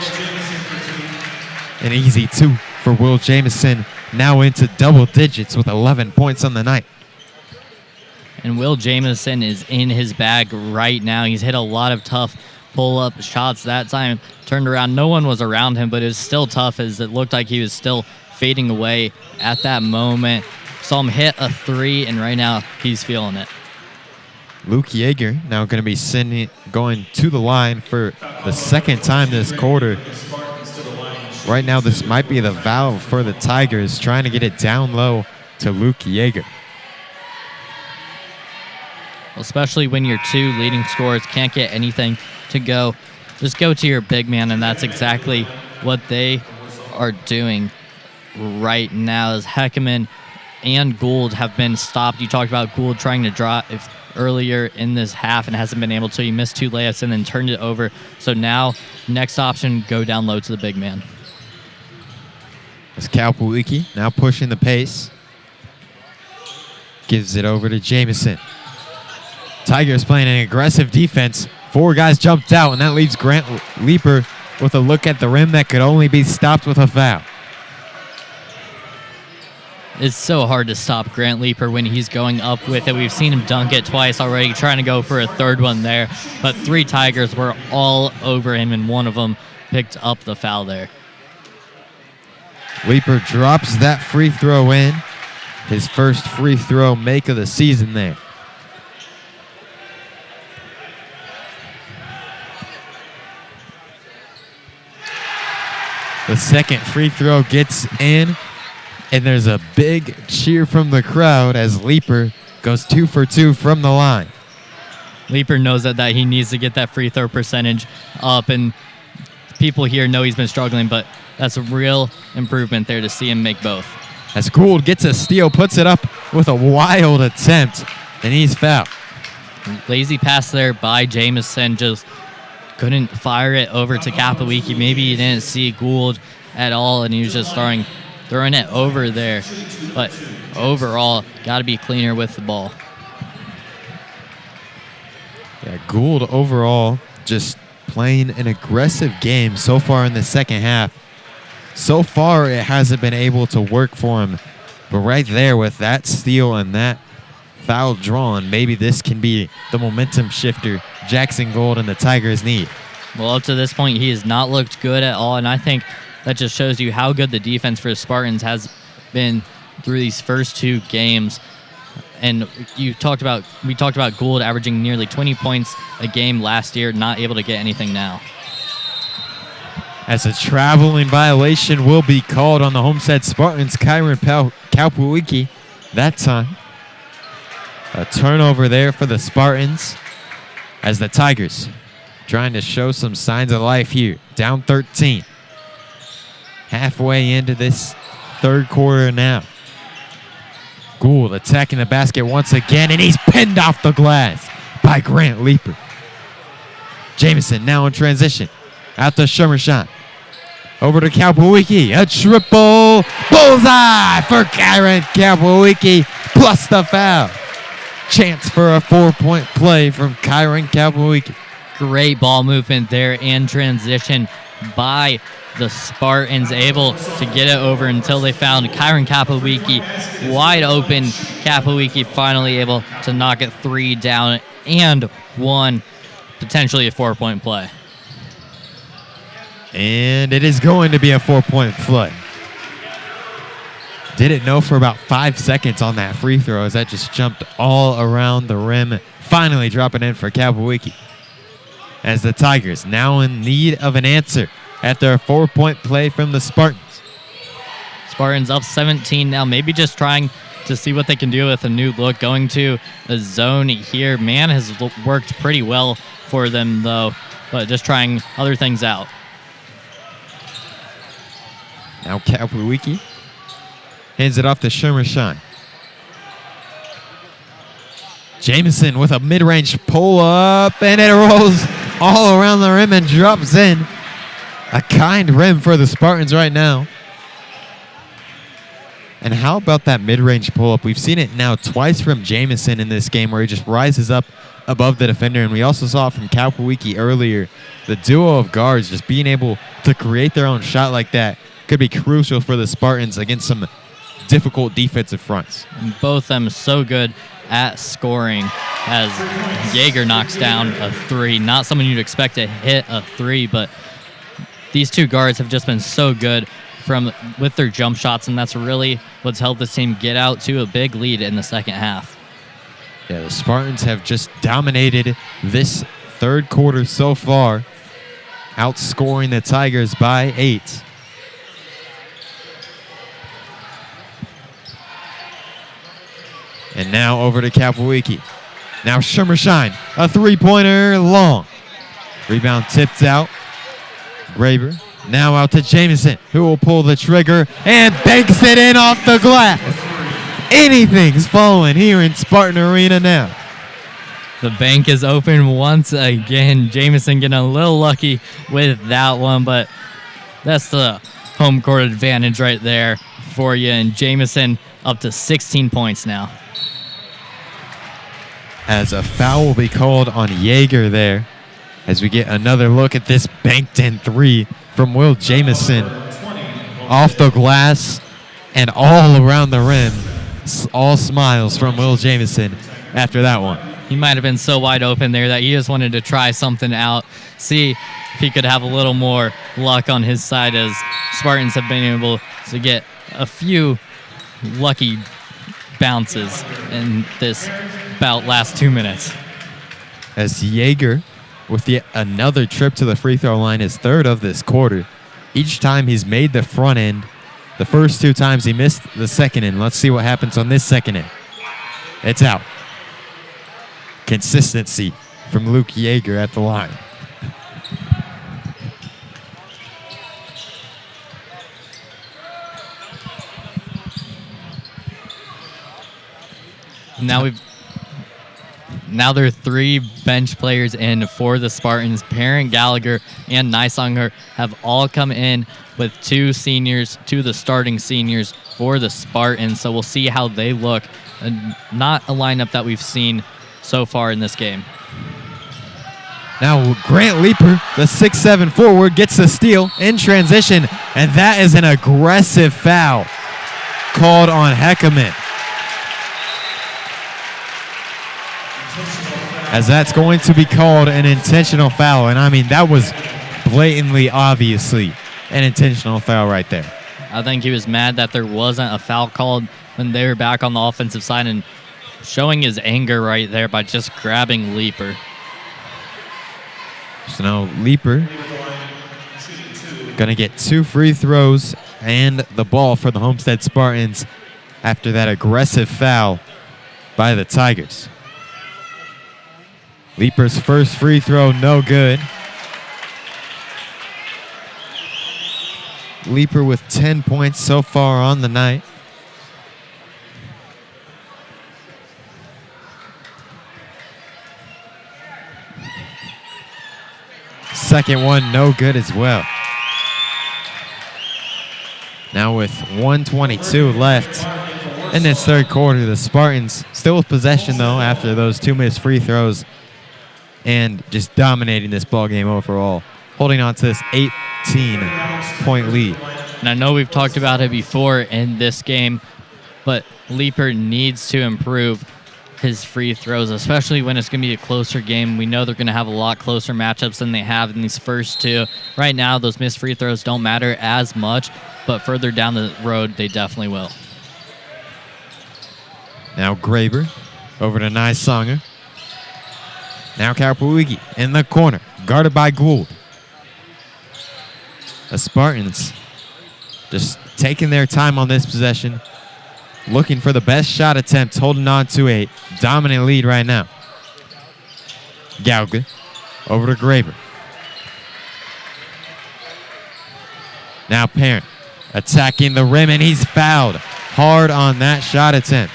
an easy 2 for Will Jamison, now into double digits with 11 points on the night. And Will Jamison is in his bag right now. He's hit a lot of tough pull-up shots that time. Turned around, no one was around him, but it was still tough as it looked like he was still fading away at that moment. Saw him hit a 3, and right now he's feeling it. Luke Yeager now going to be going to the line for the second time this quarter. Right now, this might be the valve for the Tigers, trying to get it down low to Luke Yeager. Especially when your 2 leading scorers can't get anything to go. Just go to your big man, and that's exactly what they are doing right now, as Heckman and Gould have been stopped. You talked about Gould trying to drive earlier in this half and hasn't been able to. He missed 2 layups and then turned it over. So now, next option, go down low to the big man. As Kapowicki now pushing the pace. Gives it over to Jamison. Tigers playing an aggressive defense. 4 guys jumped out, and that leaves Grant Leeper with a look at the rim that could only be stopped with a foul. It's so hard to stop Grant Leeper when he's going up with it. We've seen him dunk it twice already, trying to go for a third one there. But 3 Tigers were all over him, and one of them picked up the foul there. Leeper drops that free throw in. His first free throw make of the season there. The second free throw gets in, and there's a big cheer from the crowd as Leaper goes 2 for 2 from the line. Leaper knows that he needs to get that free throw percentage up, and people here know he's been struggling, but that's a real improvement there to see him make both. As Gould gets a steal, puts it up with a wild attempt, and he's fouled. Lazy pass there by Jamison, just couldn't fire it over to Kapowicki. Maybe he didn't see Gould at all, and he was just throwing it over there. But overall, got to be cleaner with the ball. Yeah, Gould overall just playing an aggressive game so far in the second half. So far, it hasn't been able to work for him. But right there with that steal and that foul drawn, maybe this can be the momentum shifter Jackson Gould and the Tigers need. Well, up to this point, he has not looked good at all, and I think that just shows you how good the defense for the Spartans has been through these first 2 games. And we talked about Gould averaging nearly 20 points a game last year, not able to get anything now. As a traveling violation will be called on the Homestead Spartans, Kyron Kapowicki that time. A turnover there for the Spartans as the Tigers trying to show some signs of life here. Down 13. Halfway into this third quarter now. Gould attacking the basket once again, and he's pinned off the glass by Grant Leaper. Jamison now in transition. Out to Shermershine. Over to Kapowicki. A triple bullseye for Kyron Kapowicki plus the foul. Chance for a 4-point play from Kyron Kapowicki. Great ball movement there and transition by the Spartans, able to get it over until they found Kyron Kapowicki wide open. Kapowicki finally able to knock it 3 down and 1, potentially a 4-point play. And it is going to be a 4-point play. Didn't know for about 5 seconds on that free throw as that just jumped all around the rim. Finally dropping in for Kapowicki. As the Tigers now in need of an answer after a 4-point play from the Spartans. Spartans up 17 now, maybe just trying to see what they can do with a new look. Going to a zone here. Man has worked pretty well for them though, but just trying other things out. Now Kapowicki hands it off to Shermershine. Jamison with a mid-range pull-up, and it rolls all around the rim and drops in. A kind rim for the Spartans right now. And how about that mid-range pull-up? We've seen it now twice from Jamison in this game where he just rises up above the defender, and we also saw it from Kapowicki earlier. The duo of guards just being able to create their own shot like that could be crucial for the Spartans against some difficult defensive fronts. And both of them so good at scoring as Jaeger knocks down a 3. Not someone you'd expect to hit a 3, but these 2 guards have just been so good with their jump shots, and that's really what's helped this team get out to a big lead in the second half. Yeah, the Spartans have just dominated this third quarter so far, outscoring the Tigers by 8. And now over to Kapowicki. Now Shermershine, a 3-pointer long. Rebound tipped out. Graber now out to Jamison, who will pull the trigger and banks it in off the glass. Anything's falling here in Spartan Arena now. The bank is open once again. Jamison getting a little lucky with that one, but that's the home court advantage right there for you. And Jamison up to 16 points now. As a foul will be called on Jaeger there, as we get another look at this banked in 3 from Will Jamison. Off the glass and all around the rim. All smiles from Will Jamison after that one. He might have been so wide open there that he just wanted to try something out, see if he could have a little more luck on his side, as Spartans have been able to get a few lucky bounces in this about last 2 minutes. As Jaeger with yet another trip to the free throw line, his 3rd of this quarter. Each time he's made the front end. The first 2 times he missed the second end. Let's see what happens on this second end. It's out. Consistency from Luke Yeager at the line. Now there are 3 bench players in for the Spartans. Parent, Gallagher, and Nysonger have all come in with 2 seniors, 2 of the starting seniors for the Spartans. So we'll see how they look. Not a lineup that we've seen so far in this game. Now Grant Leeper, the 6'7" forward, gets the steal in transition, and that is an aggressive foul called on Heckerman. As that's going to be called an intentional foul. And I mean, that was blatantly, obviously, an intentional foul right there. I think he was mad that there wasn't a foul called when they were back on the offensive side and showing his anger right there by just grabbing Leeper. So now Leeper going to get 2 free throws and the ball for the Homestead Spartans after that aggressive foul by the Tigers. Leeper's first free throw, no good. Leeper with 10 points so far on the night. Second one, no good as well. Now with 1:22 left in this third quarter, the Spartans still with possession though after those 2 missed free throws and just dominating this ball game overall, holding on to this 18-point lead. And I know we've talked about it before in this game, but Leeper needs to improve his free throws, especially when it's going to be a closer game. We know they're going to have a lot closer matchups than they have in these first 2. Right now, those missed free throws don't matter as much, but further down the road, they definitely will. Now Graber over to Nysonger. Now Karpawigi in the corner, guarded by Gould. The Spartans just taking their time on this possession, looking for the best shot attempt, holding on to a dominant lead right now. Gauga over to Graber. Now Parent attacking the rim, and he's fouled hard on that shot attempt.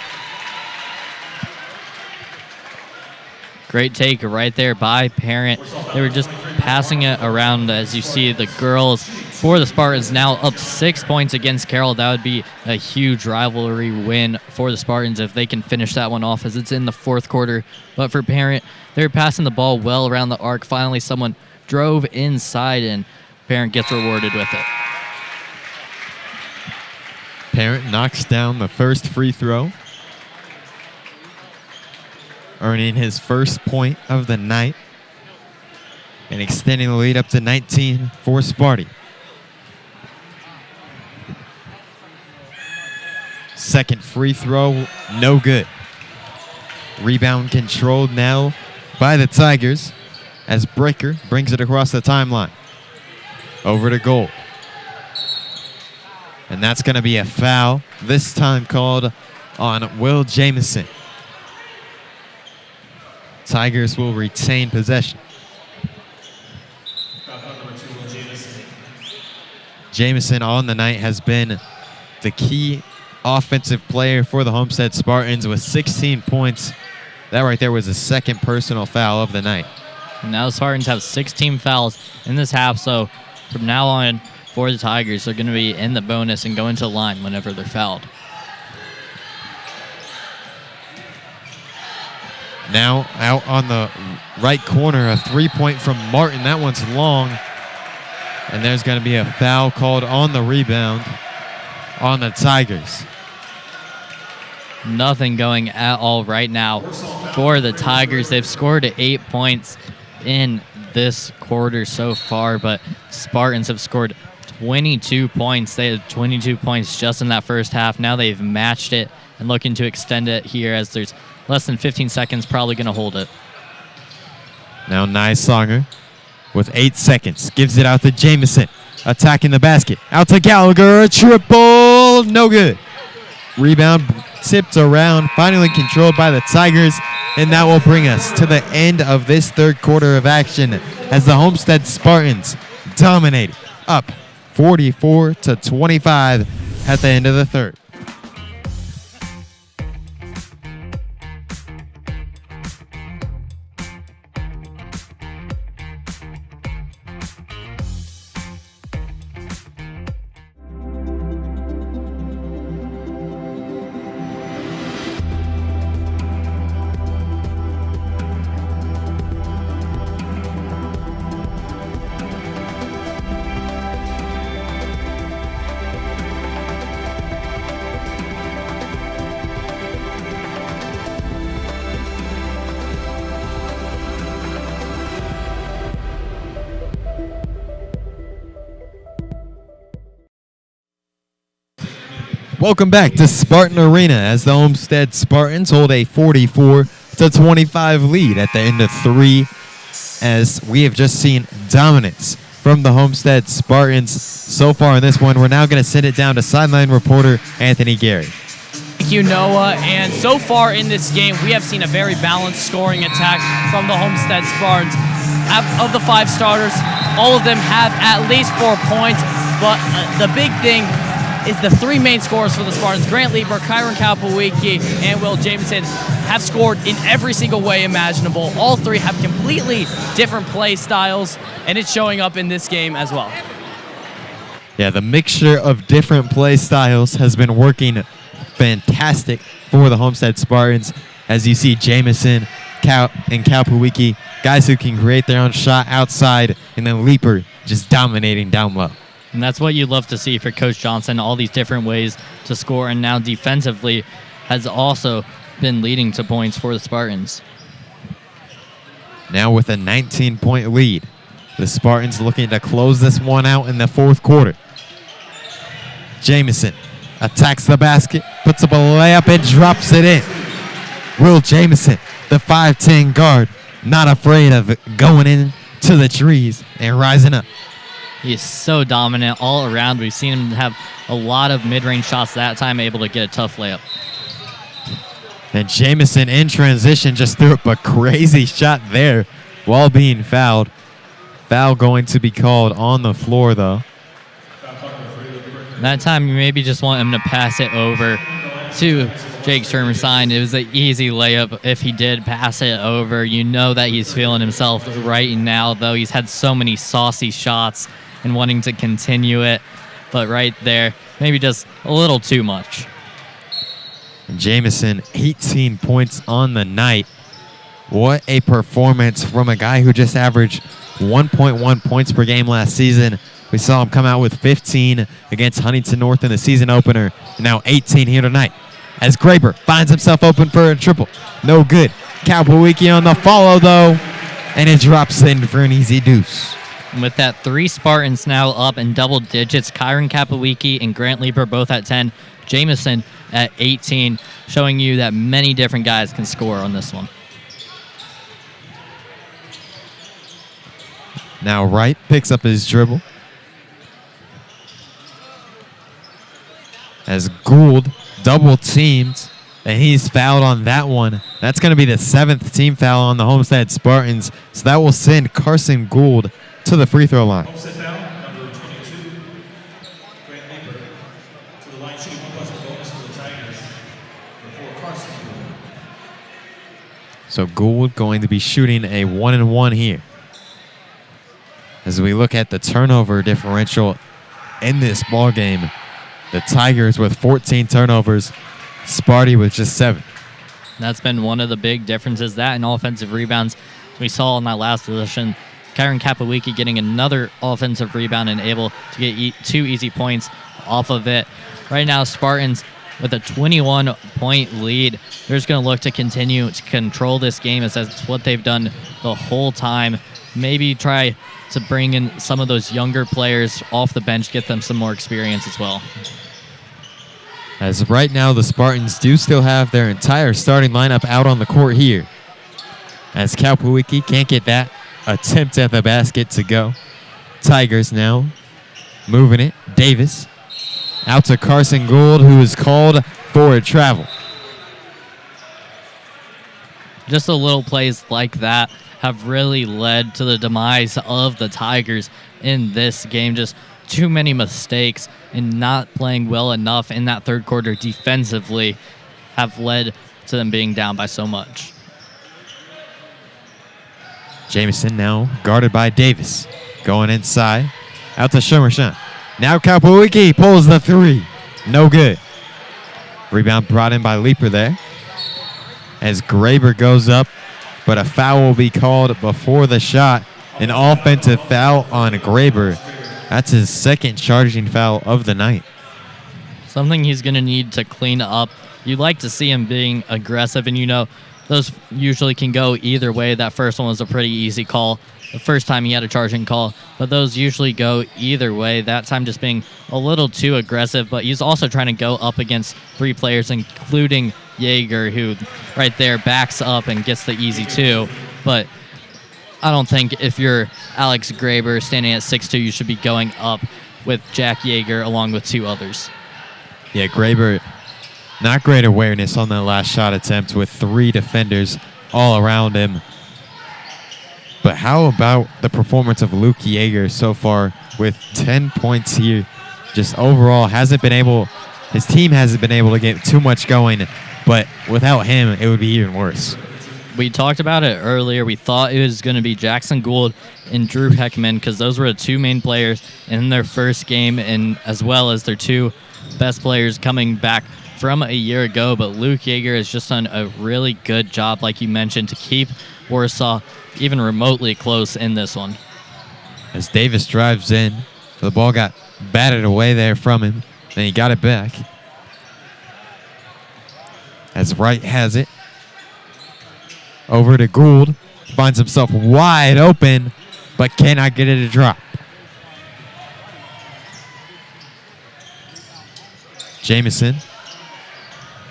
Great take right there by Parent. They were just passing it around. As you see, the girls for the Spartans now up 6 points against Carroll. That would be a huge rivalry win for the Spartans if they can finish that one off, as it's in the 4th quarter. But for Parent, they're passing the ball well around the arc. Finally, someone drove inside, and Parent gets rewarded with it. Parent knocks down the first free throw, earning his first point of the night and extending the lead up to 19 for Sparty. Second free throw, no good. Rebound controlled now by the Tigers as Breaker brings it across the timeline. Over to goal. And that's going to be a foul, this time called on Will Jamison. Tigers will retain possession. Jamison on the night has been the key offensive player for the Homestead Spartans with 16 points. That right there was the second personal foul of the night. And now the Spartans have 16 fouls in this half, so from now on for the Tigers, they're going to be in the bonus and go into the line whenever they're fouled. Now out on the right corner, a three-point from Martin. That one's long. And there's going to be a foul called on the rebound on the Tigers. Nothing going at all right now for the Tigers. They've scored 8 points in this quarter so far, but Spartans have scored 22 points. They had 22 points just in that first half. Now they've matched it and looking to extend it here as there's less than 15 seconds, probably going to hold it. Now Nysonger with 8 seconds gives it out to Jamison. attacking the basket. Out to Gallagher, triple, no good. Rebound tipped around, finally controlled by the Tigers, and that will bring us to the end of this third quarter of action as the Homestead Spartans dominate, up 44-25 at the end of the third. Welcome back to Spartan Arena as the Homestead Spartans hold a 44-25 lead at the end of 3, as we have just seen dominance from the Homestead Spartans so far in this one. We're now going to send it down to sideline reporter Anthony Gery. Thank you, Noah. And so far in this game, we have seen a very balanced scoring attack from the Homestead Spartans. Of the 5 starters, all of them have at least 4 points, but the big thing is the 3 main scorers for the Spartans, Grant Lieber, Kyron Kapowicki, and Will Jameson, have scored in every single way imaginable. All 3 have completely different play styles, and it's showing up in this game as well. Yeah, the mixture of different play styles has been working fantastic for the Homestead Spartans, as you see Jameson, and Kapowicki, guys who can create their own shot outside, and then Lieber just dominating down low. And that's what you love to see for Coach Johnson, all these different ways to score, and now defensively has also been leading to points for the Spartans. Now with a 19-point lead, the Spartans looking to close this one out in the fourth quarter. Jameson attacks the basket, puts up a layup, and drops it in. Will Jameson, the 5'10 guard, not afraid of going in to the trees and rising up. He is so dominant all around. We've seen him have a lot of mid-range shots that time, able to get a tough layup. And Jameson in transition just threw up a crazy shot there while being fouled. Foul going to be called on the floor, though. That time, you maybe just want him to pass it over to Jake Shermerstein. It was an easy layup if he did pass it over. You know that he's feeling himself right now, though. He's had so many saucy shots and wanting to continue it. But right there, maybe just a little too much. Jameson, 18 points on the night. What a performance from a guy who just averaged 1.1 points per game last season. We saw him come out with 15 against Huntington North in the season opener, and now 18 here tonight. As Graber finds himself open for a triple. No good. Kapowicki on the follow, though, and it drops in for an easy deuce. And with that, 3 Spartans now up in double digits. Kyron Kapowicki and Grant Lieber both at 10. Jameson at 18, showing you that many different guys can score on this one. Now Wright picks up his dribble. As Gould double teamed, and he's fouled on that one. That's going to be the 7th team foul on the Homestead Spartans, so that will send Carson Gould to the free throw line. Homestead foul, number 22, Grant Lieber, to the line shooting plus bonus for the Tigers before Carson Gould. So Gould going to be shooting a 1-and-1 here. As we look at the turnover differential in this ball game, the Tigers with 14 turnovers, Sparty with just 7. That's been one of the big differences. That and offensive rebounds we saw in that last possession. Kyron Kapowicki getting another offensive rebound and able to get 2 easy points off of it. Right now, Spartans with a 21-point lead. They're just going to look to continue to control this game, as that's what they've done the whole time. Maybe try to bring in some of those younger players off the bench, get them some more experience as well. As of right now, the Spartans do still have their entire starting lineup out on the court here. As Kapowicki can't get that attempt at the basket to go. Tigers now Moving it. Davis. Out to Carson Gould, who is called for a travel. Just the little plays like that have really led to the demise of the Tigers in this game. Just too many mistakes and not playing well enough in that third quarter defensively have led to them being down by so much. Jamison now guarded by Davis. Going inside. Out to Shumershan. Now Kapowicki pulls the three. No good. Rebound brought in by Leaper there. As Graber goes up, but a foul will be called before the shot. An offensive foul on Graber. That's his second charging foul of the night. Something he's going to need to clean up. You'd like to see him being aggressive, and you know, those usually can go either way. That first one was a pretty easy call. The first time he had a charging call, but those usually go either way. That time just being a little too aggressive, but he's also trying to go up against three players, including Jaeger, who right there backs up and gets the easy two. But I don't think if you're Alex Graber standing at 6'2", you should be going up with Jack Jaeger along with two others. Yeah, Graber, not great awareness on that last shot attempt with three defenders all around him. But how about the performance of Luke Jaeger so far with 10 points here? Just overall his team hasn't been able to get too much going, but without him, it would be even worse. We talked about it earlier. We thought it was going to be Jackson Gould and Drew Heckman because those were the two main players in their first game, and as well as their two best players coming back from a year ago. But Luke Jaeger has just done a really good job, like you mentioned, to keep Warsaw even remotely close in this one. As Davis drives in, the ball got batted away there from him, then he got it back. As Wright has it. Over to Gould. Finds himself wide open, but cannot get it to drop. Jamison.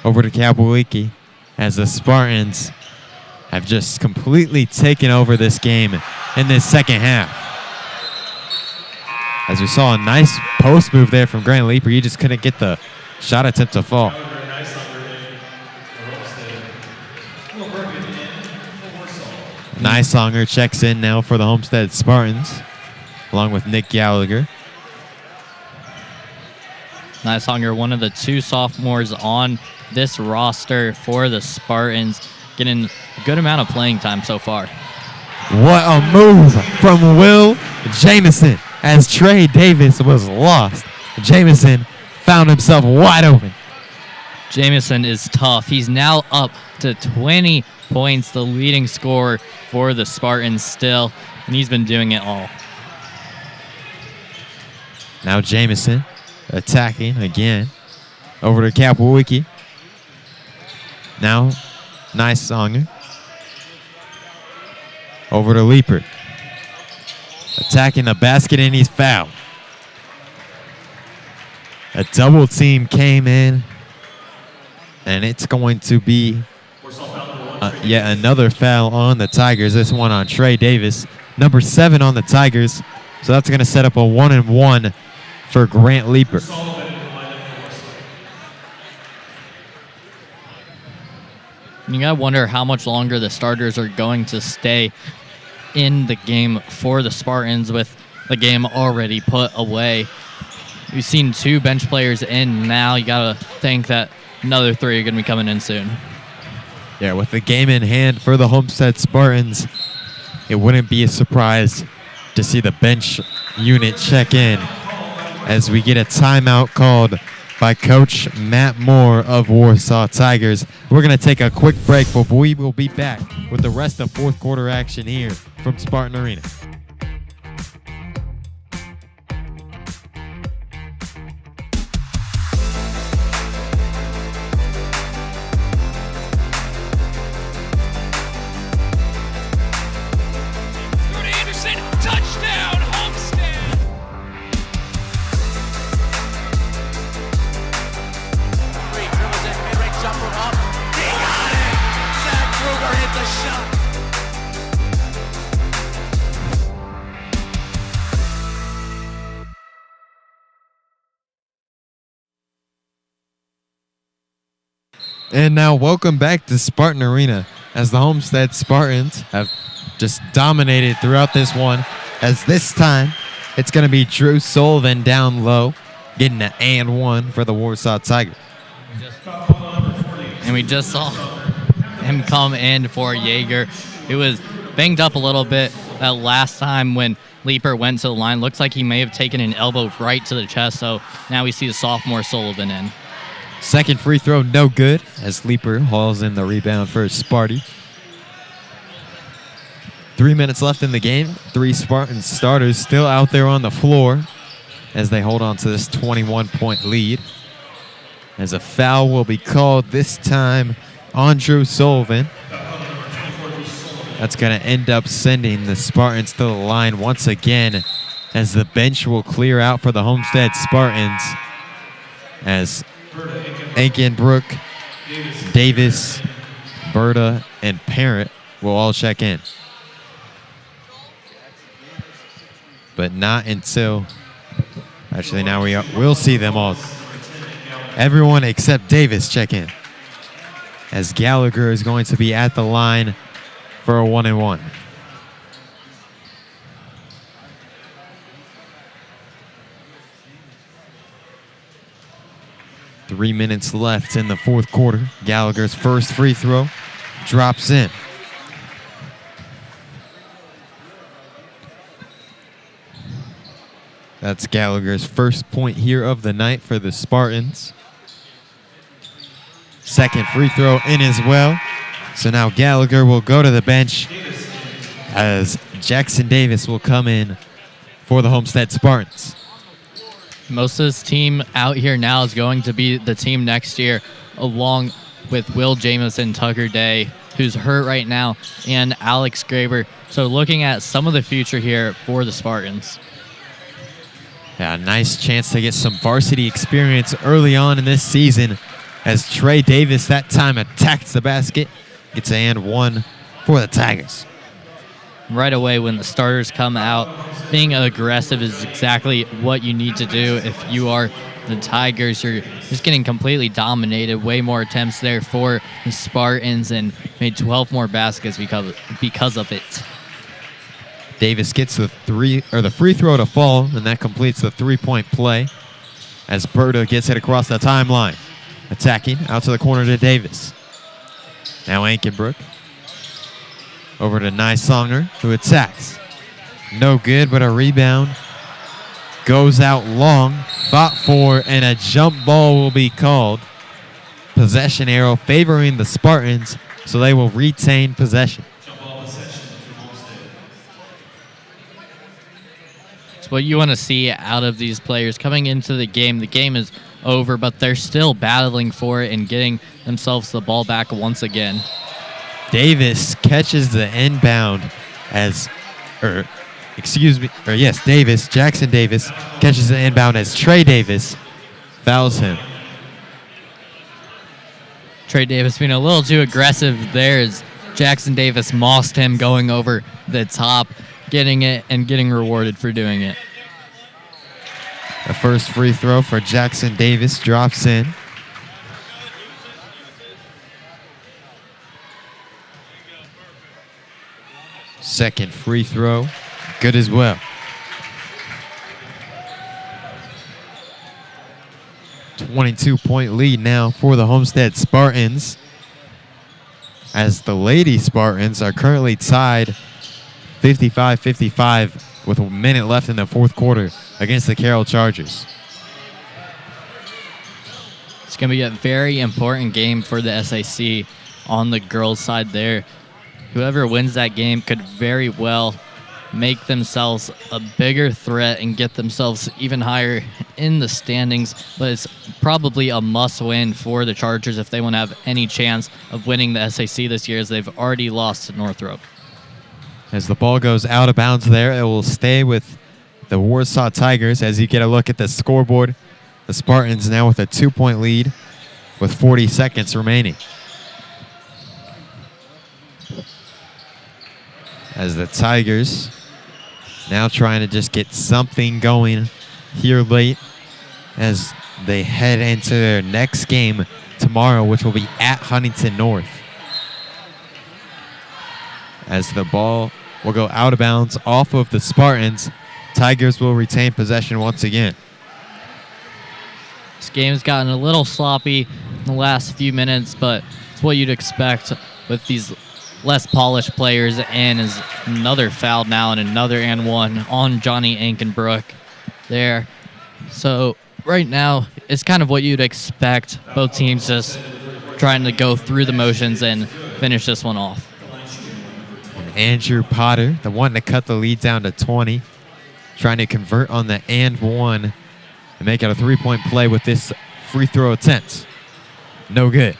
Over to Kapowicki as the Spartans have just completely taken over this game in this second half. As we saw a nice post move there from Grant Leaper, he just couldn't get the shot attempt to fall. Nysonger checks in now for the Homestead Spartans, along with Nick Gallagher. Nysonger, one of the two sophomores on this roster for the Spartans, getting a good amount of playing time so far. What a move from Will Jamison as Trey Davis was lost. Jamison found himself wide open. Jamison is tough. He's now up to 20 points, the leading scorer for the Spartans still, and he's been doing it all. Now Jamison attacking again. Over to Kapowicki. Now Nysonger. Over to Leaper. Attacking the basket, and he's fouled. A double team came in, and it's going to be yet another foul on the Tigers. This one on Trey Davis, number 7 on the Tigers. So that's going to set up a 1-and-1 for Grant Leaper. You gotta wonder how much longer the starters are going to stay in the game for the Spartans with the game already put away. We've seen 2 bench players in now. You gotta think that another 3 are gonna be coming in soon. Yeah, with the game in hand for the Homestead Spartans, it wouldn't be a surprise to see the bench unit check in as we get a timeout called by Coach Matt Moore of Warsaw Tigers. We're going to take a quick break, but we will be back with the rest of fourth quarter action here from Spartan Arena. And now welcome back to Spartan Arena as the Homestead Spartans have just dominated throughout this one. As this time, it's going to be Drew Sullivan down low, getting an and one for the Warsaw Tigers. And we just saw him come in for Jaeger, who was banged up a little bit that last time when Leaper went to the line. Looks like he may have taken an elbow right to the chest, so now we see the sophomore Sullivan in. Second free throw, no good, as Leaper hauls in the rebound for Sparty. 3 minutes left in the game. 3 Spartan starters still out there on the floor as they hold on to this 21-point lead. As a foul will be called this time on Drew Sullivan. That's going to end up sending the Spartans to the line once again, as the bench will clear out for the Homestead Spartans, as Aikenbrook, Davis, Berta, and Parent will all check in. But not until, actually now we'll see them all. Everyone except Davis check in, as Gallagher is going to be at the line for a 1-and-1. Three minutes left in the fourth quarter. Gallagher's first free throw drops in. That's Gallagher's first point here of the night for the Spartans. Second free throw in as well. So now Gallagher will go to the bench as Jackson Davis will come in for the Homestead Spartans. Most of this team out here now is going to be the team next year, along with Will Jamison, Tucker Day, who's hurt right now, and Alex Graber. So looking at some of the future here for the Spartans. Yeah, a nice chance to get some varsity experience early on in this season, as Trey Davis that time attacks the basket, gets an and one for the Tigers. Right away when the starters come out, being aggressive is exactly what you need to do if you are the Tigers. You're just getting completely dominated. Way more attempts there for the Spartans and made 12 more baskets because of it. Davis gets the free throw to fall, and that completes the three-point play as Berta gets it across the timeline. Attacking out to the corner to Davis. Now Aikenbrook. Over to Nysonger, who attacks. No good, but a rebound. Goes out long, fought for, and a jump ball will be called. Possession arrow favoring the Spartans, so they will retain possession. It's what you want to see out of these players coming into the game. The game is over, but they're still battling for it and getting themselves the ball back once again. Davis catches the inbound Jackson Davis catches the inbound as Trey Davis fouls him. Trey Davis being a little too aggressive there as Jackson Davis mossed him going over the top, getting it and getting rewarded for doing it. The first free throw for Jackson Davis drops in. Second free throw, good as well. 22-point lead now for the Homestead Spartans, as the Lady Spartans are currently tied 55-55 with a minute left in the fourth quarter against the Carroll Chargers. It's going to be a very important game for the SAC on the girls' side there. Whoever wins that game could very well make themselves a bigger threat and get themselves even higher in the standings, but it's probably a must-win for the Chargers if they want to have any chance of winning the SAC this year, as they've already lost to Northrop. As the ball goes out of bounds there, it will stay with the Warsaw Tigers. As you get a look at the scoreboard, the Spartans now with a 2-point lead with 40 seconds remaining. As the Tigers now trying to just get something going here late as they head into their next game tomorrow, which will be at Huntington North. As the ball will go out of bounds off of the Spartans, Tigers will retain possession once again. This game's gotten a little sloppy in the last few minutes, but it's what you'd expect with these less polished players. And is another foul now and another and one on Johnny Ankenbrook there. So right now, it's kind of what you'd expect. Both teams just trying to go through the motions and finish this one off. And Andrew Potter, the one to cut the lead down to 20, trying to convert on the and one and make it a three-point play with this free throw attempt. No good.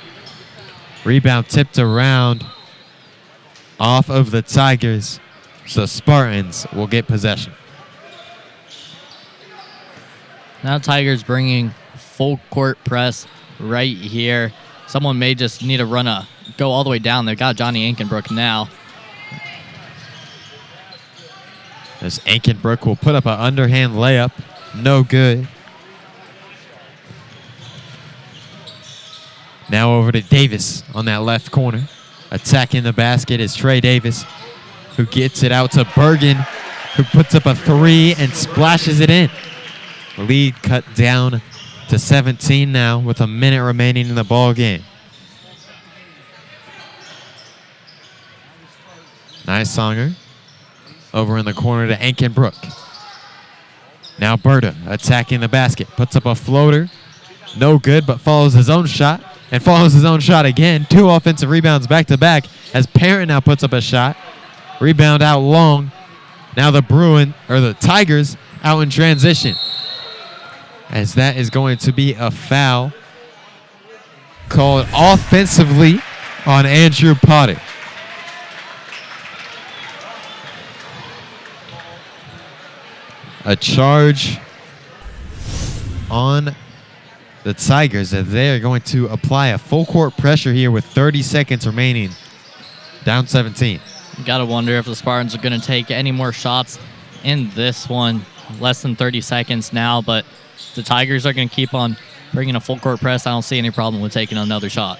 Rebound tipped around off of the Tigers, so Spartans will get possession. Now Tigers bringing full court press right here. Someone may just need to go all the way down. They've got Johnny Ankenbrook now. As Ankenbrook will put up an underhand layup. No good. Now over to Davis on that left corner. Attacking the basket is Trey Davis, who gets it out to Bergen, who puts up a three and splashes it in. Lead cut down to 17 now with a minute remaining in the ball game. Nice Songer. Over in the corner to Ankenbrook. Now Berta attacking the basket. Puts up a floater. No good, but follows his own shot. And follows his own shot again. 2 offensive rebounds back-to-back as Parent now puts up a shot. Rebound out long. Now the Tigers out in transition. As that is going to be a foul called offensively on Andrew Potter. A charge on the Tigers that they are going to apply a full court pressure here with 30 seconds remaining. Down 17. You gotta wonder if the Spartans are gonna take any more shots in this one. Less than 30 seconds now, but the Tigers are gonna keep on bringing a full court press. I don't see any problem with taking another shot.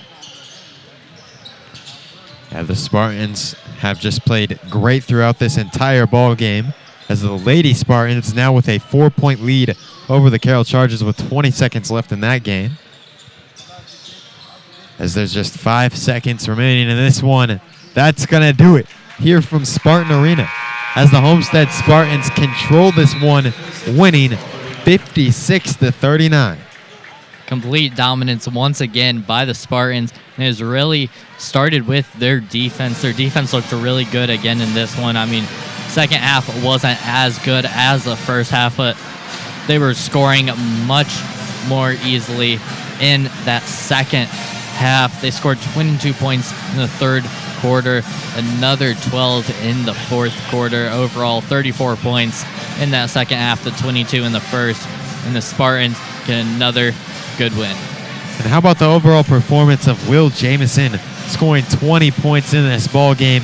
Yeah, the Spartans have just played great throughout this entire ball game, as the Lady Spartans now with a 4-point lead over the Carroll Chargers with 20 seconds left in that game. As there's just 5 seconds remaining in this one. That's going to do it here from Spartan Arena, as the Homestead Spartans control this one, winning 56-39. Complete dominance once again by the Spartans. And it has really started with their defense. Their defense looked really good again in this one. I mean, second half wasn't as good as the first half, but they were scoring much more easily in that second half. They scored 22 points in the third quarter, another 12 in the fourth quarter. Overall, 34 points in that second half, the 22 in the first, and the Spartans get another good win. And how about the overall performance of Will Jamison, scoring 20 points in this ball game,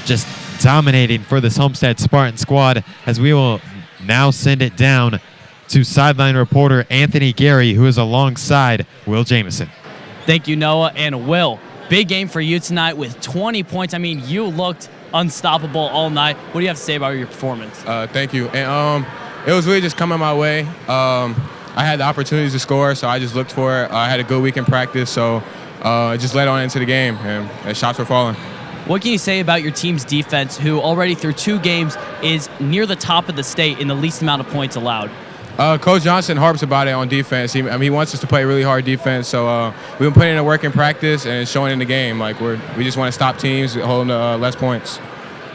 just dominating for this Homestead Spartan squad, as we will now send it down to sideline reporter Anthony Gery, who is alongside Will Jamison. Thank you, Noah. And Will, big game for you tonight with 20 points. I mean, you looked unstoppable all night. What do you have to say about your performance? Thank you. And it was really just coming my way. I had the opportunities to score, so I just looked for it. I had a good week in practice, so it just led on into the game, and the shots were falling. What can you say about your team's defense, who already through 2 games is near the top of the state in the least amount of points allowed? Coach Johnson harps about it on defense. He wants us to play really hard defense, so we've been putting in the work in practice and it's showing in the game. Like we just want to stop teams holding less points.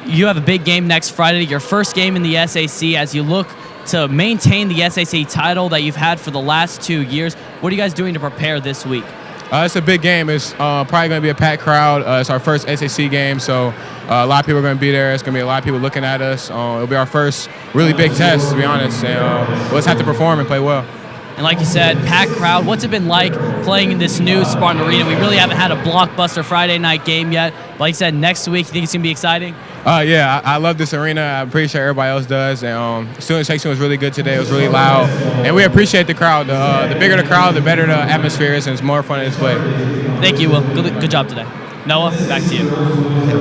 You have a big game next Friday, your first game in the SAC, as you look to maintain the SAC title that you've had for the last 2 years. What are you guys doing to prepare this week? It's a big game. It's probably going to be a packed crowd. It's our first SAC game, so a lot of people are going to be there. It's going to be a lot of people looking at us. It'll be our first really big test, to be honest. And we'll just have to perform and play well. And like you said, packed crowd. What's it been like playing in this new Spartan Arena? We really haven't had a blockbuster Friday night game yet. Like you said, next week, you think it's going to be exciting? Yeah, I love this arena. I'm pretty sure everybody else does. And student section was really good today. It was really loud, and we appreciate the crowd. The bigger the crowd, the better the atmosphere is, and it's more fun to display. Thank you, Will. Good job today. Noah, back to you.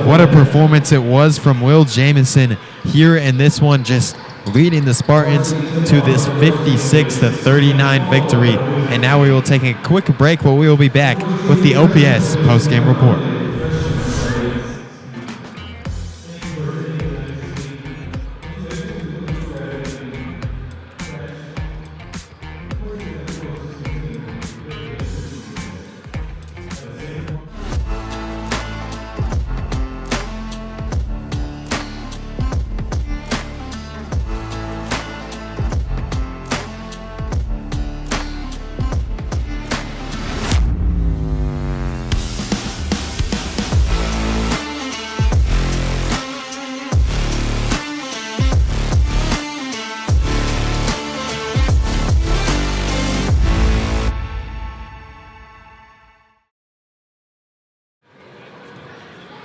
What a performance it was from Will Jamison here in this one, just leading the Spartans to this 56-39 victory. And now we will take a quick break, but we will be back with the OPS postgame report.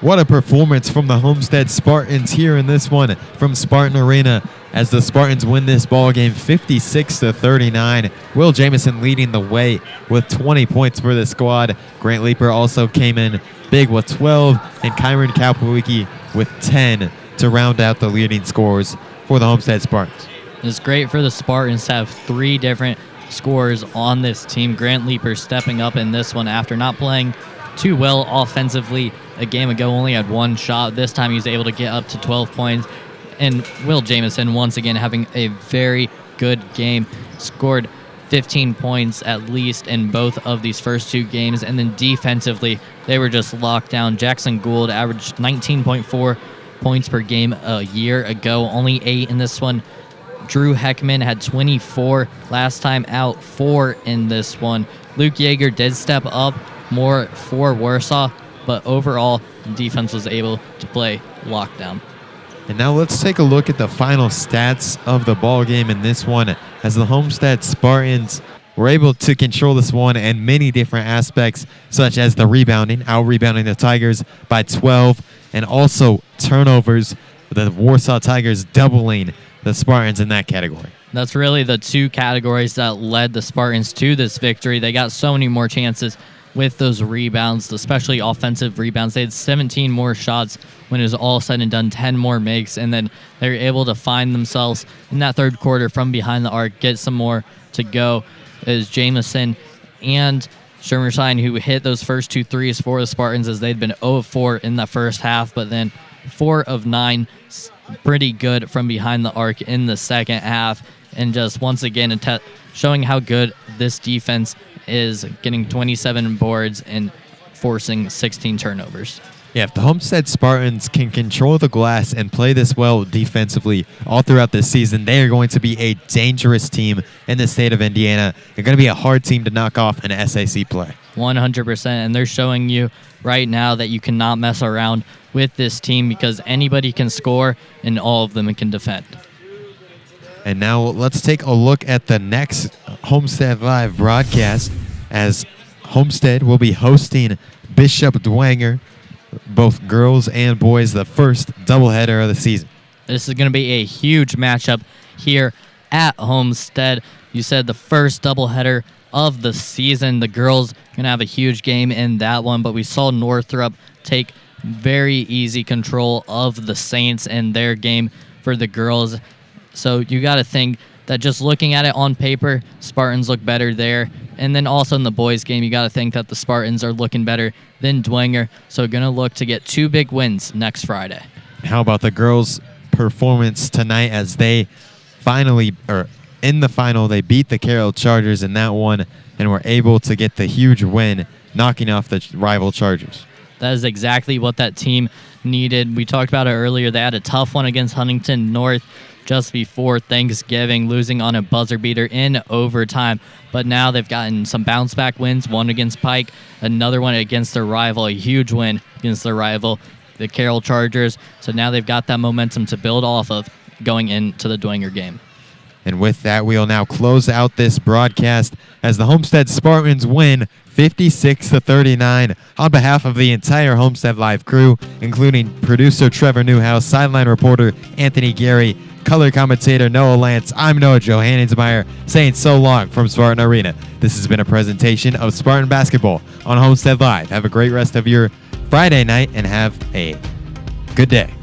What a performance from the Homestead Spartans here in this one from Spartan Arena as the Spartans win this ball game 56-39. Will Jamison leading the way with 20 points for the squad. Grant Leeper also came in big with 12, and Kyron Kalpawicki with 10 to round out the leading scorers for the Homestead Spartans. It's great for the Spartans to have 3 different scorers on this team. Grant Leeper stepping up in this one after not playing too well offensively a game ago, only had 1 shot. This time he was able to get up to 12 points. And Will Jamison, once again, having a very good game. Scored 15 points at least in both of these first 2 games. And then defensively, they were just locked down. Jackson Gould averaged 19.4 points per game a year ago, only 8 in this one. Drew Heckman had 24 last time out, 4 in this one. Luke Yeager did step up more for Warsaw, but overall, the defense was able to play lockdown. And now let's take a look at the final stats of the ball game in this one, as the Homestead Spartans were able to control this one in many different aspects, such as the rebounding, out-rebounding the Tigers by 12, and also turnovers, the Warsaw Tigers doubling the Spartans in that category. That's really the 2 categories that led the Spartans to this victory. They got so many more chances with those rebounds, especially offensive rebounds. They had 17 more shots when it was all said and done, 10 more makes, and then they were able to find themselves in that third quarter from behind the arc, get some more to go. It was Jamison and Schermersheim who hit those first 2 threes for the Spartans, as they'd been 0 of 4 in the first half, but then 4 of 9, pretty good from behind the arc in the second half. And just once again showing how good this defense is, getting 27 boards and forcing 16 turnovers. Yeah, if the Homestead Spartans can control the glass and play this well defensively all throughout this season, they are going to be a dangerous team in the state of Indiana. They're going to be a hard team to knock off in SAC play. 100%, and they're showing you right now that you cannot mess around with this team, because anybody can score and all of them can defend. And now let's take a look at the next Homestead Live broadcast, as Homestead will be hosting Bishop Dwenger, both girls and boys, the first doubleheader of the season. This is going to be a huge matchup here at Homestead. You said the first doubleheader of the season. The girls going to have a huge game in that one, but we saw Northrop take very easy control of the Saints in their game for the girls. So you got to think that just looking at it on paper, Spartans look better there. And then also in the boys' game, you got to think that the Spartans are looking better than Dwenger. So going to look to get 2 big wins next Friday. How about the girls' performance tonight, as they in the final, they beat the Carroll Chargers in that one and were able to get the huge win, knocking off the rival Chargers. That is exactly what that team needed. We talked about it earlier. They had a tough one against Huntington North just before Thanksgiving, losing on a buzzer beater in overtime. But now they've gotten some bounce back wins, one against Pike, another one against their rival, a huge win against their rival, the Carroll Chargers. So now they've got that momentum to build off of going into the Dwenger game. And with that, we'll now close out this broadcast as the Homestead Spartans win 56-39. On behalf of the entire Homestead Live crew, including producer Trevor Newhouse, sideline reporter Anthony Gery, color commentator Noah Lance, I'm Noah Johanningsmeier, saying so long from Spartan Arena. This has been a presentation of Spartan Basketball on Homestead Live. Have a great rest of your Friday night and have a good day.